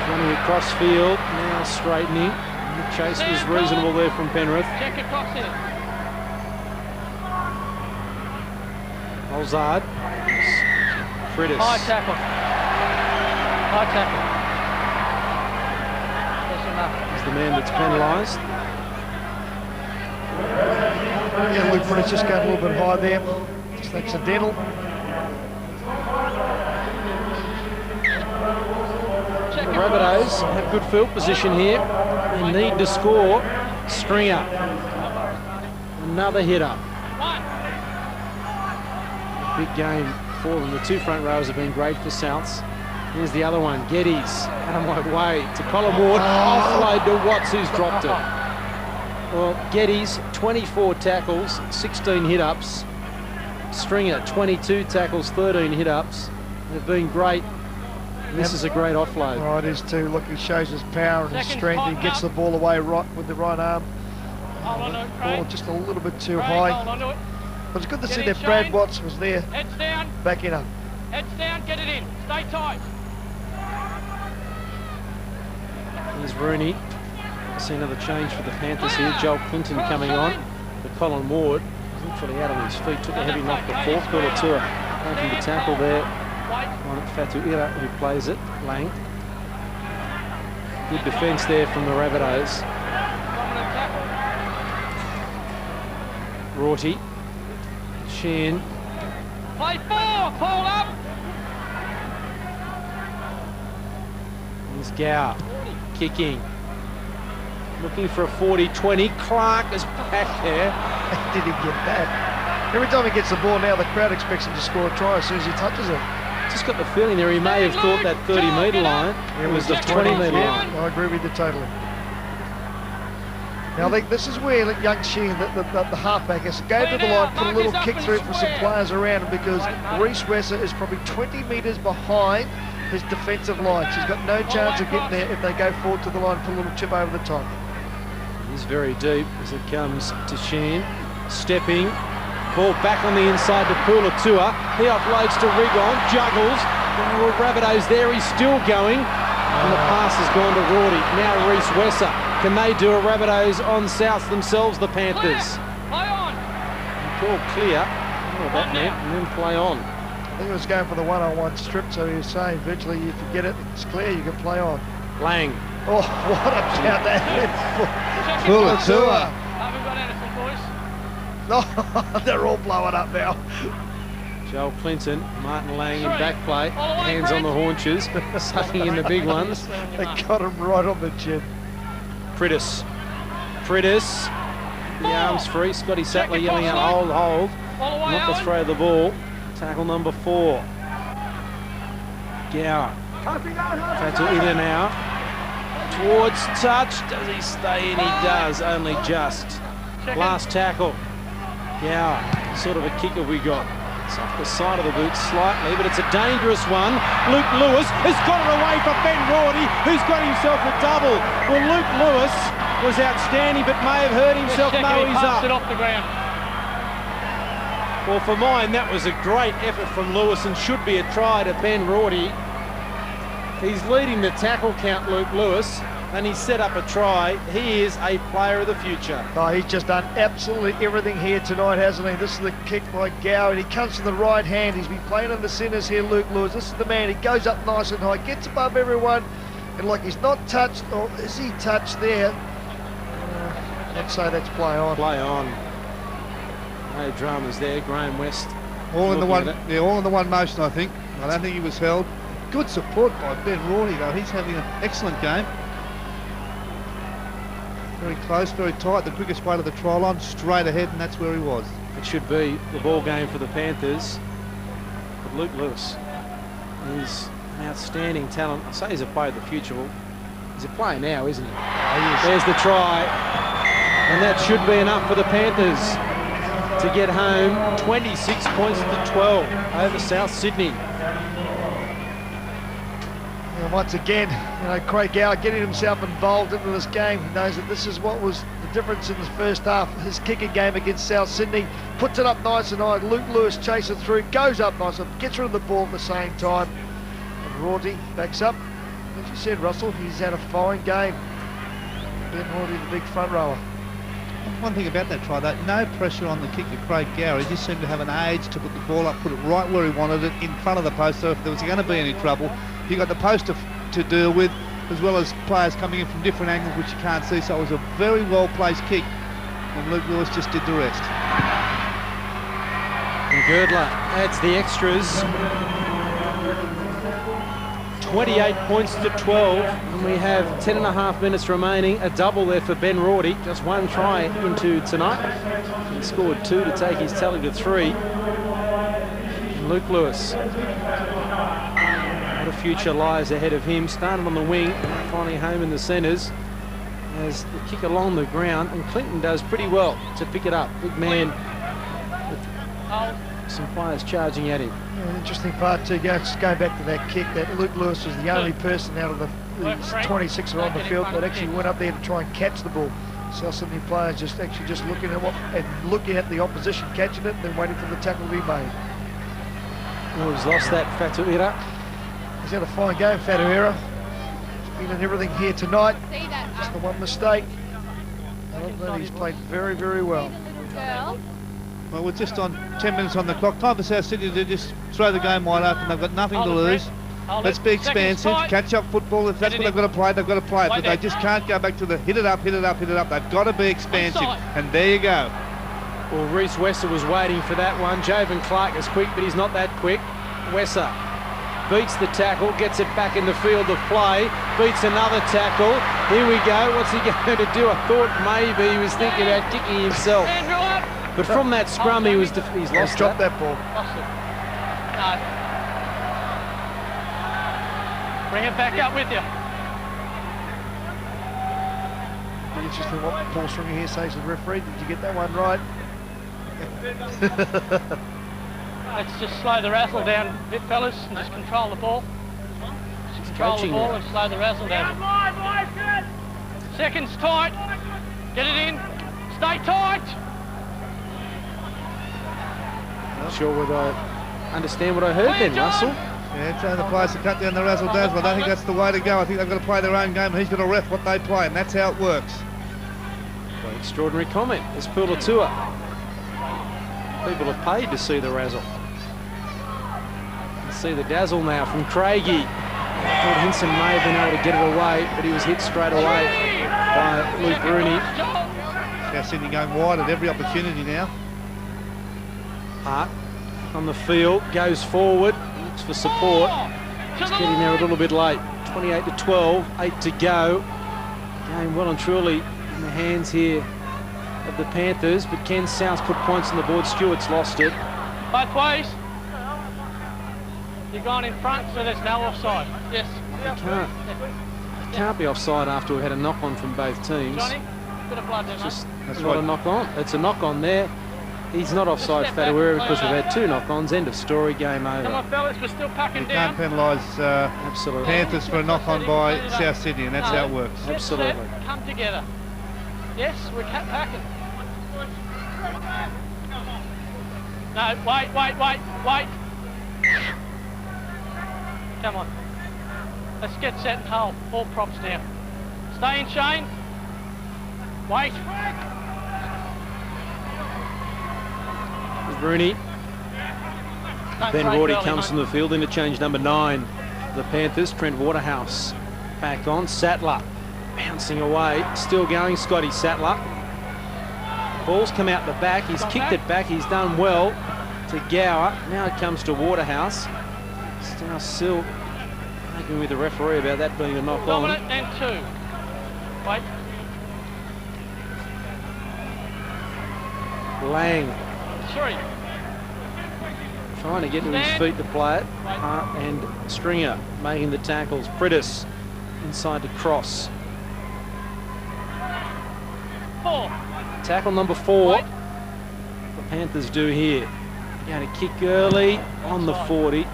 Running across field, now straightening. The chase was reasonable there from Penrith. Check across here. Olzard. Frittis. High tackle. High tackle. That's enough. He's the man that's penalised. Yeah, Luke Frittis just going a little bit high there. Just accidental. The Rabbitohs have good field position here. They need to score. Stringer. Another hit up. Big game for them. The two front rows have been great for Souths. Here's the other one. Geddes out of my way to Colin Ward. Offload to Watts, who's dropped it. Well, Geddes, 24 tackles, 16 hit-ups. Stringer, 22 tackles, 13 hit-ups. They've been great. And this is a great offload. Oh, it is too. Look, he shows his power and his strength. He gets the ball away right with the right arm. Ball just a little bit too high. But it's good to see that Brad Watts was there. Heads down. Backing up. Heads down, get it in. Stay tight. Here's Rooney. I see another change for the Panthers here. Joel Clinton coming on. The Colin Ward. Literally out on his feet. Took a heavy knock before. Tour making the tackle there. On Fatu Ira, who plays it. Lang. Good defence there from the Rabbitohs. Rorty. Sheehan. Play four, pull up. Here's Gower. Kicking. Looking for a 40-20. Clark is back there. Did he get that? Every time he gets the ball now, the crowd expects him to score a try as soon as he touches it. Just got the feeling there he may have thought that 30-metre line. It was the 20-metre line. I agree with you totally. Now, this is where young Sheehan, the halfback, has to go to the line, put a little kick through for some players around him because Reece Wesser is probably 20 metres behind his defensive line. He's got no chance of getting there if they go forward to the line, put a little chip over the top. He's very deep as it comes to Sheehan. Stepping. Ball back on the inside to Pulatua. He offloads to Rigon. Juggles. The Rabbitohs there. He's still going. And the pass has gone to Rorty. Now Reece Wesser. Can they do a Rabbitohs on South themselves, the Panthers? Play on. Call clear. I don't know what that meant. And then play on. I think he was going for the one-on-one strip, so he was saying virtually if you get it, it's clear, you can play on. Lang. Oh, what a shout that is. Pulatua. Haven't got anything, boys. No, they're all blowing up now. Joel Clinton, Martin Lang in back play, hands on the haunches, sucking in the big ones. They got him right on the chin. Frittis. Frittis. The arms free. Scotty Sattler yelling out, hold, hold. Not to throw the ball. Tackle number 4. Gower. Fatu Ida now. Towards touch. Does he stay in? He does. Only just. Last tackle. Gower. Sort of a kick have we got. It's off the side of the boot slightly, but it's a dangerous one. Luke Lewis has got it away for Ben Rorty, who's got himself a double. Well, Luke Lewis was outstanding, but may have hurt himself. No, he's up. It off the ground. Well, for mine, that was a great effort from Lewis and should be a try to Ben Rorty. He's leading the tackle count, Luke Lewis, and he's set up a try. He is a player of the future. Oh, he's just done absolutely everything here tonight, hasn't he? This is the kick by Gower, and he comes to the right hand. He's been playing in the centres here, Luke Lewis. This is the man. He goes up nice and high, gets above everyone, and like he's not touched, or is he touched there? I'd say that's play on. Play on. No dramas there. Graham West. All in the one, yeah, all in the one motion, I think. I don't think he was held. Good support by Ben Rorty, though. He's having an excellent game. Very close, very tight. The quickest way to the try line, straight ahead, and that's where he was. It should be the ball game for the Panthers. But Luke Lewis is an outstanding talent. I say he's a player of the future. Well, he's a player now, isn't he? There's the try. And that should be enough for the Panthers to get home 26 points to 12 over South Sydney. Yeah, once again, you know, Craig Gower getting himself involved into this game. He knows that this is what was the difference in the first half. His kicking game against South Sydney, puts it up nice and high. Luke Lewis chases through, goes up nice, gets rid of the ball at the same time. And Rorty backs up. As you said, Russell, he's had a fine game. Ben Rorty, the big front rower. One thing about that try, though, no pressure on the kick of Craig Gower. He just seemed to have an age to put the ball up, put it right where he wanted it, in front of the post. So if there was going to be any trouble, you got the post to deal with, as well as players coming in from different angles which you can't see. So it was a very well-placed kick, and Luke Lewis just did the rest. And Girdler adds the extras. 28 points to 12, and we have 10.5 minutes remaining. A double there for Ben Rorty, just one try into tonight. He scored 2 to take his tally to 3. And Luke Lewis, what a future lies ahead of him. Started on the wing, finally home in the centres. As the kick along the ground, and Clinton does pretty well to pick it up. Big man with some players charging at him. Yeah, interesting part too, going back to that kick, that Luke Lewis was the only person out of the 26 that are on the field that actually went up there to try and catch the ball. South Sydney players just looking at looking at the opposition catching it and then waiting for the tackle to be made. Oh, he's lost that, Fatuira. He's had a fine game, Fatuira. He's been in everything here tonight. Just the one mistake. Other than that, he's played very, very well. Well, we're just on 10 minutes on the clock. Time for South Sydney to just throw the game wide open. They've got nothing to lose. Let's be expansive, catch up football. If that's what they've got to play, they've got to play it. But they just can't go back to the hit it up, hit it up, hit it up. They've got to be expansive. And there you go. Well, Reece Wesser was waiting for that one. Jovan Clark is quick, but he's not that quick. Wesser beats the tackle, gets it back in the field of play, beats another tackle. Here we go. What's he going to do? I thought maybe he was thinking about kicking himself. But from that scrum, he's lost dropped that ball. No. Bring it back up with you. Interesting what Paul Stringer here says to the referee. Did you get that one right? Let's just slow the razzle down a bit, fellas, and just control the ball. Just control the ball and slow the razzle down. Seconds tight. Get it in. Stay tight. Not sure whether I understand what I heard then, Russell. Yeah, telling the players to cut down the razzle-dazzle. I don't think that's the way to go. I think they've got to play their own game, and he's got to ref what they play, and that's how it works. Well, extraordinary comment. It's Pulatua. People have paid to see the razzle. You see the dazzle now from Craigie. I thought Hinson may have been able to get it away, but he was hit straight away by Luke Rooney. South Sydney going wide at every opportunity now. Hart on the field, goes forward, looks for support. Just getting there a little bit late. 28 to 12, 8 to go. Game well and truly in the hands here of the Panthers, but Ken South put points on the board. Stewart's lost it. Both ways. You're going in front, so there's no offside. Yes. It can't be offside after we've had a knock-on from both teams. Johnny, bit of blood there, Just that's not right. a knock-on. It's a knock-on there. He's not offside, Fatuira, because we've had 2 knock-ons. End of story, game over. Come on, fellas, we're still packing You down. can't penalise Absolutely. Panthers for a knock-on by South Sydney, and that's how it works. Absolutely. Come together. Yes, we're packing. No, wait. Come on. Let's get set and hold. All props down. Stay in, Shane. Wait. Rooney. Ben Rorty comes from the field. Interchange number 9. The Panthers. Trent Waterhouse back on. Sattler bouncing away. Still going, Scotty Sattler. Ball's come out the back. He's kicked it back. He's done well to Gower. Now it comes to Waterhouse. Still arguing with the referee about that being a knock-on. Dominant and 2. Wait. Lang 3. trying to get to his feet to play it. Hart and Stringer making the tackles. Prittis inside to cross. 4. Tackle number 4. The Panthers do here. Going to kick early on the 40. So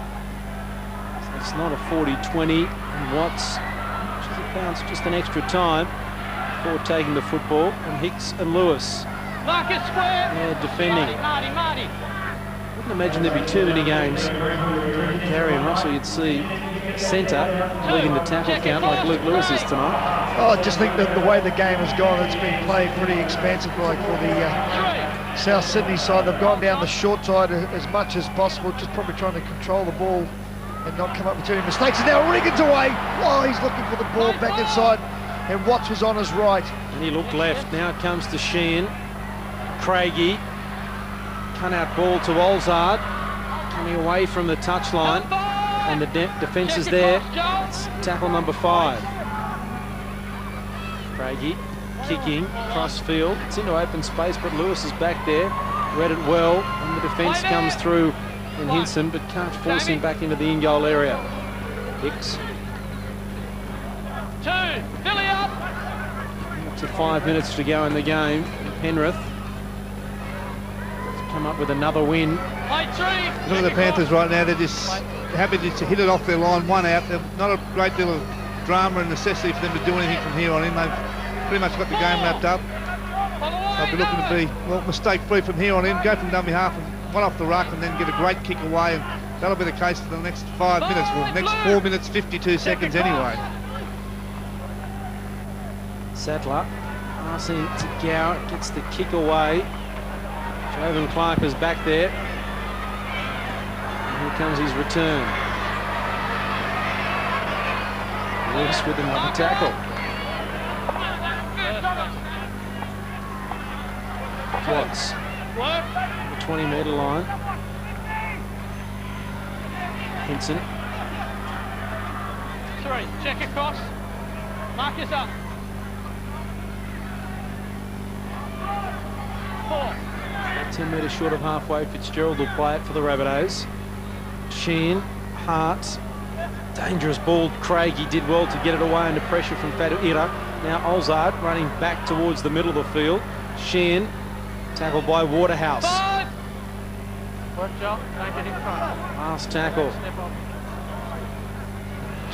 it's not a 40-20. And Watts bounce just an extra time before taking the football. And Hicks and Lewis. Marcus square. Yeah, defending. Marty. Wouldn't imagine there'd be too many games. Gary and Russell, you'd see centre leading the tackle count like Luke Lewis is tonight. Oh, I just think that the way the game has gone, it's been played pretty expansive, like for the South Sydney side. They've gone down the short side as much as possible, just probably trying to control the ball and not come up with too many mistakes. And now Regan's away. Oh, he's looking for the ball back inside, and Watts was on his right. And he looked left. Now it comes to Sheehan. Craigie. Cut out ball to Olzard. Coming away from the touchline. And the defence is there. It's tackle number 5. Craigie kicking cross field. It's into open space, but Lewis is back there. Read it well. And the defence comes through in Hinson, but can't force him back into the in-goal area. Hicks. 2, Billy up. Up to 5 minutes to go in the game. Penrith come up with another win. Look at the Panthers right now. They're just happy to hit it off their line, one out. There's not a great deal of drama and necessity for them to do anything from here on in. They've pretty much got the game wrapped up. They'll be looking to be, well, mistake-free from here on in, go from dummy half and one off the ruck and then get a great kick away, and that'll be the case for the next 5 minutes, well, next 4 minutes, 52 seconds anyway. Sattler passing to Gower, gets the kick away. Jovan Clark is back there. And here comes his return. Lewis with another tackle. Watts. The 20-metre line. Hinson. 3, check across. Marcus up. 4. 10 metres short of halfway. Fitzgerald will play it for the Rabbitohs. Sheehan, Hart, dangerous ball. Craigie did well to get it away under pressure from Fatuira. Now Olzard running back towards the middle of the field. Sheehan tackled by Waterhouse. Work job, don't get in front. Last tackle.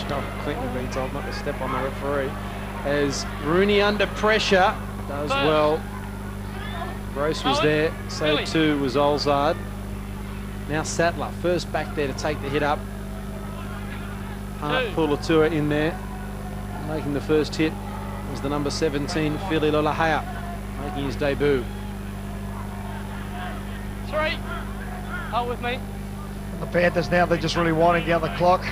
Joel Clinton being told not to step on the referee. As Rooney under pressure does well. Gross was there, so too was Olzard. Now Sattler, first back there to take the hit up. Hart Pulatua in there. Making the first hit was the number 17, Philly Lolahea, making his debut. 3, hold with me. And the Panthers now, they're just really winding down the clock.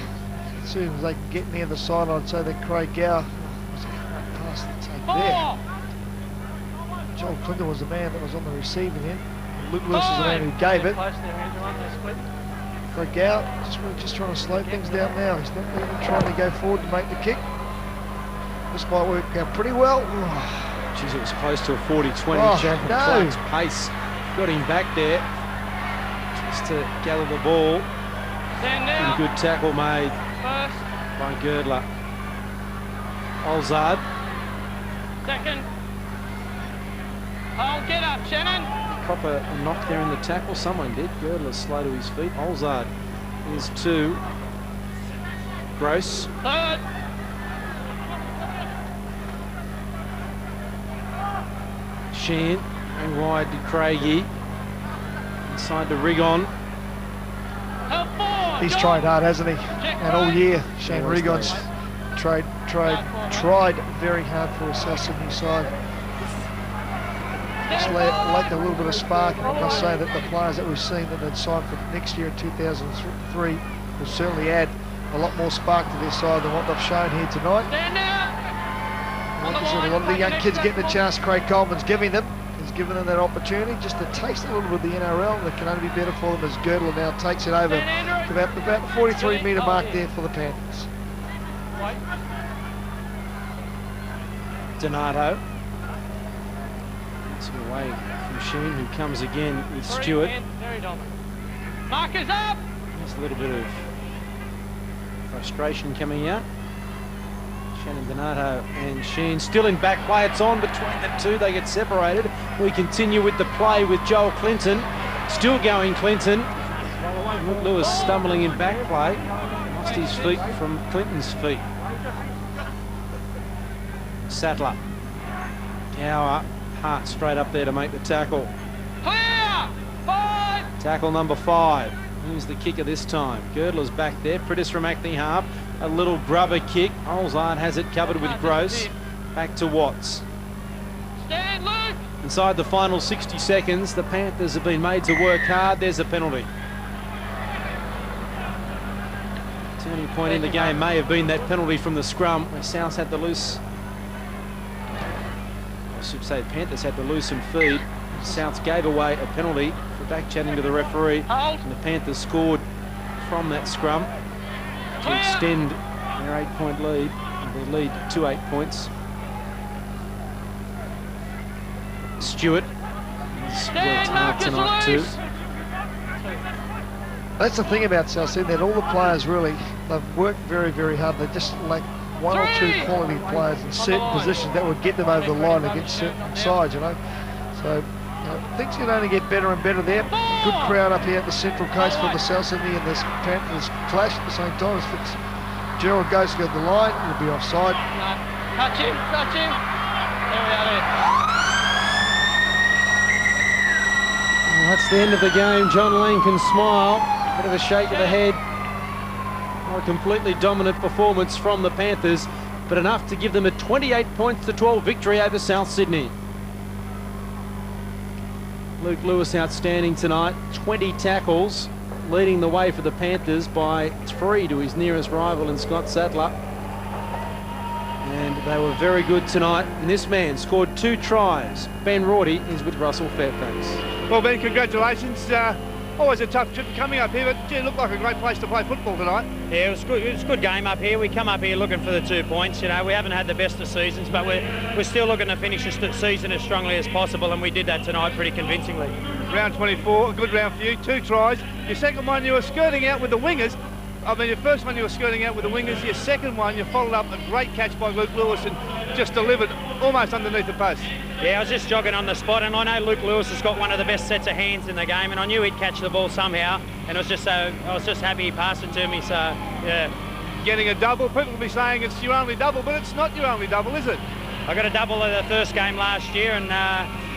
As soon as they can get near the sideline, so that Craig Gower was a pass to take there. Joel Clinton was the man that was on the receiving end. Luke Lewis is the man who gave it. Craig Gower just trying to slow things down now. He's not even trying to go forward to make the kick. This might work out pretty well. Jeez, it was close to a 40-20. Jovan Clark's pace got him back there just to gather the ball. And good tackle made by Girdler. Olzard. Second. Oh, get up, Shannon. Proper knock there in the tackle. Someone did. Girdler slow to his feet. Olzard is 2. Gross. 3rd. Sheehan going wide to Craigie. Inside to Rigon. He's tried hard, hasn't he? And all year, Shane Rigon's tried very hard for his South Sydney side. Just lacked a little bit of spark. And I must say that the players that we've seen that they'd signed for next year in 2003 will certainly add a lot more spark to their side than what they've shown here tonight. Like I said, a lot of the young kids getting a chance. Craig Coleman's giving them. He's given them that opportunity just to taste a little bit of the NRL. That can only be better for them as Girdler now takes it over to about the 43-metre mark there for the Panthers. Donato. It's away from Sheen, who comes again with Stewart. Marcus up! There's a little bit of frustration coming out. Shannon Donato and Sheen still in back play. It's on between the two. They get separated. We continue with the play with Joel Clinton. Still going Clinton. Lewis stumbling in back play. Lost his feet from Clinton's feet. Sattler. Gower, Hart straight up there to make the tackle. Clear! 5! Tackle number 5. Who's the kicker this time? Girdler's back there. Prittis from acting half. A little grubber kick. Olzard has it covered with Gross. Back to Watts. Stand, Luke! Inside the final 60 seconds, the Panthers have been made to work hard. There's a penalty. Turning point in the game may have been that penalty from the scrum where South had the loose. I should say the Panthers had the loose and feed. Souths gave away a penalty for back chatting to the referee. And the Panthers scored from that scrum to extend their 8-point lead. Their lead to 8 points. Stewart has worked hard tonight too. That's the thing about South Sydney, that all the players really, they've worked very, very hard. They just lack one or two quality players in certain positions that would get them over the line against certain sides, you know. So things can only get better and better there. Good crowd up here at the Central Coast for the South Sydney and this Panthers clash at the same time. If Fitzgerald goes to the line, it'll be offside. Touch him, touch him. There we are there. Well, that's the end of the game. John Lang can smile. Bit of a shake of the head. Not a completely dominant performance from the Panthers, but enough to give them a 28-12 victory over South Sydney. Luke Lewis outstanding tonight. 20 tackles, leading the way for the Panthers by 3 to his nearest rival in Scott Sattler. And they were very good tonight. And this man scored 2 tries. Ben Rorty is with Russell Fairfax. Well, Ben, congratulations. Always a tough trip coming up here, but gee, it looked like a great place to play football tonight. Yeah, it was good. It was a good game up here. We come up here looking for the 2 points. You know, we haven't had the best of seasons, but we're still looking to finish the season as strongly as possible, and we did that tonight pretty convincingly. Round 24, a good round for you. 2 tries. Your second one, you were skirting out with the wingers. I mean, your first one you were skirting out with the wingers. Your second one, you followed up a great catch by Luke Lewis and just delivered almost underneath the post. Yeah, I was just jogging on the spot, and I know Luke Lewis has got one of the best sets of hands in the game, and I knew he'd catch the ball somehow, and I was just happy he passed it to me. So yeah, getting a double. People will be saying it's your only double, but it's not your only double, is it? I got a double in the first game last year, and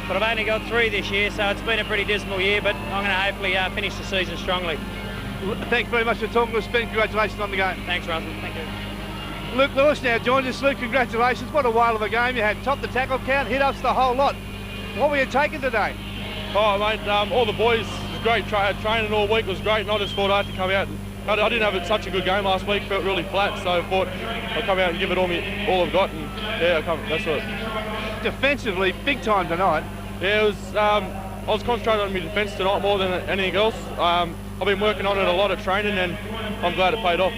but I've only got 3 this year, so it's been a pretty dismal year. But I'm going to hopefully finish the season strongly. Thanks very much for talking to us, Ben. Congratulations on the game. Thanks, Russell. Thank you. Luke Lewis now joins us. Luke, congratulations. What a whale of a game you had. Top the tackle count, hit ups the whole lot. What were you taking today? Oh, mate, all the boys, it was great. Training all week was great, and I just thought I had to come out. I didn't have such a good game last week, felt really flat, so I thought I'd come out and give it all I've got, and yeah, that's it. Defensively, big time tonight. Yeah, it was. I was concentrating on my defence tonight more than anything else. I've been working on it a lot at training, and I'm glad it paid off.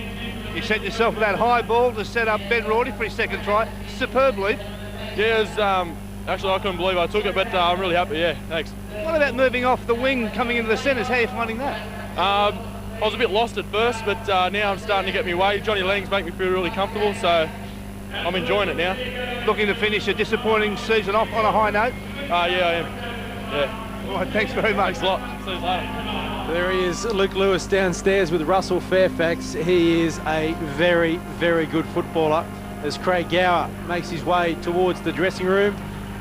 You set yourself that high ball to set up Ben Rorty for his second try, superbly. Yeah, it was, actually I couldn't believe I took it, but I'm really happy, yeah, thanks. What about moving off the wing, coming into the centres? How are you finding that? I was a bit lost at first, but now I'm starting to get my way. Johnny Lang's make me feel really comfortable, so I'm enjoying it now. Looking to finish a disappointing season off on a high note? Yeah, I am. Yeah. All right, thanks very much. Thanks a lot. See you later. There he is, Luke Lewis downstairs with Russell Fairfax. He is a very, very good footballer as Craig Gower makes his way towards the dressing room.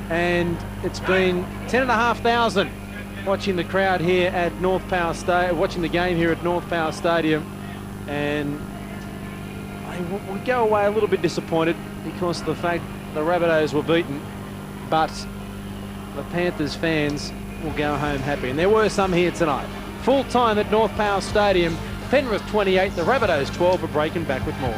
And it's been 10,500 watching the crowd here at North Power Stadium, watching the game here at North Power Stadium. And we go away a little bit disappointed because of the fact the Rabbitohs were beaten, but the Panthers fans will go home happy. And there were some here tonight. Full time at North Power Stadium. Penrith 28, the Rabbitohs 12. We're breaking back with more.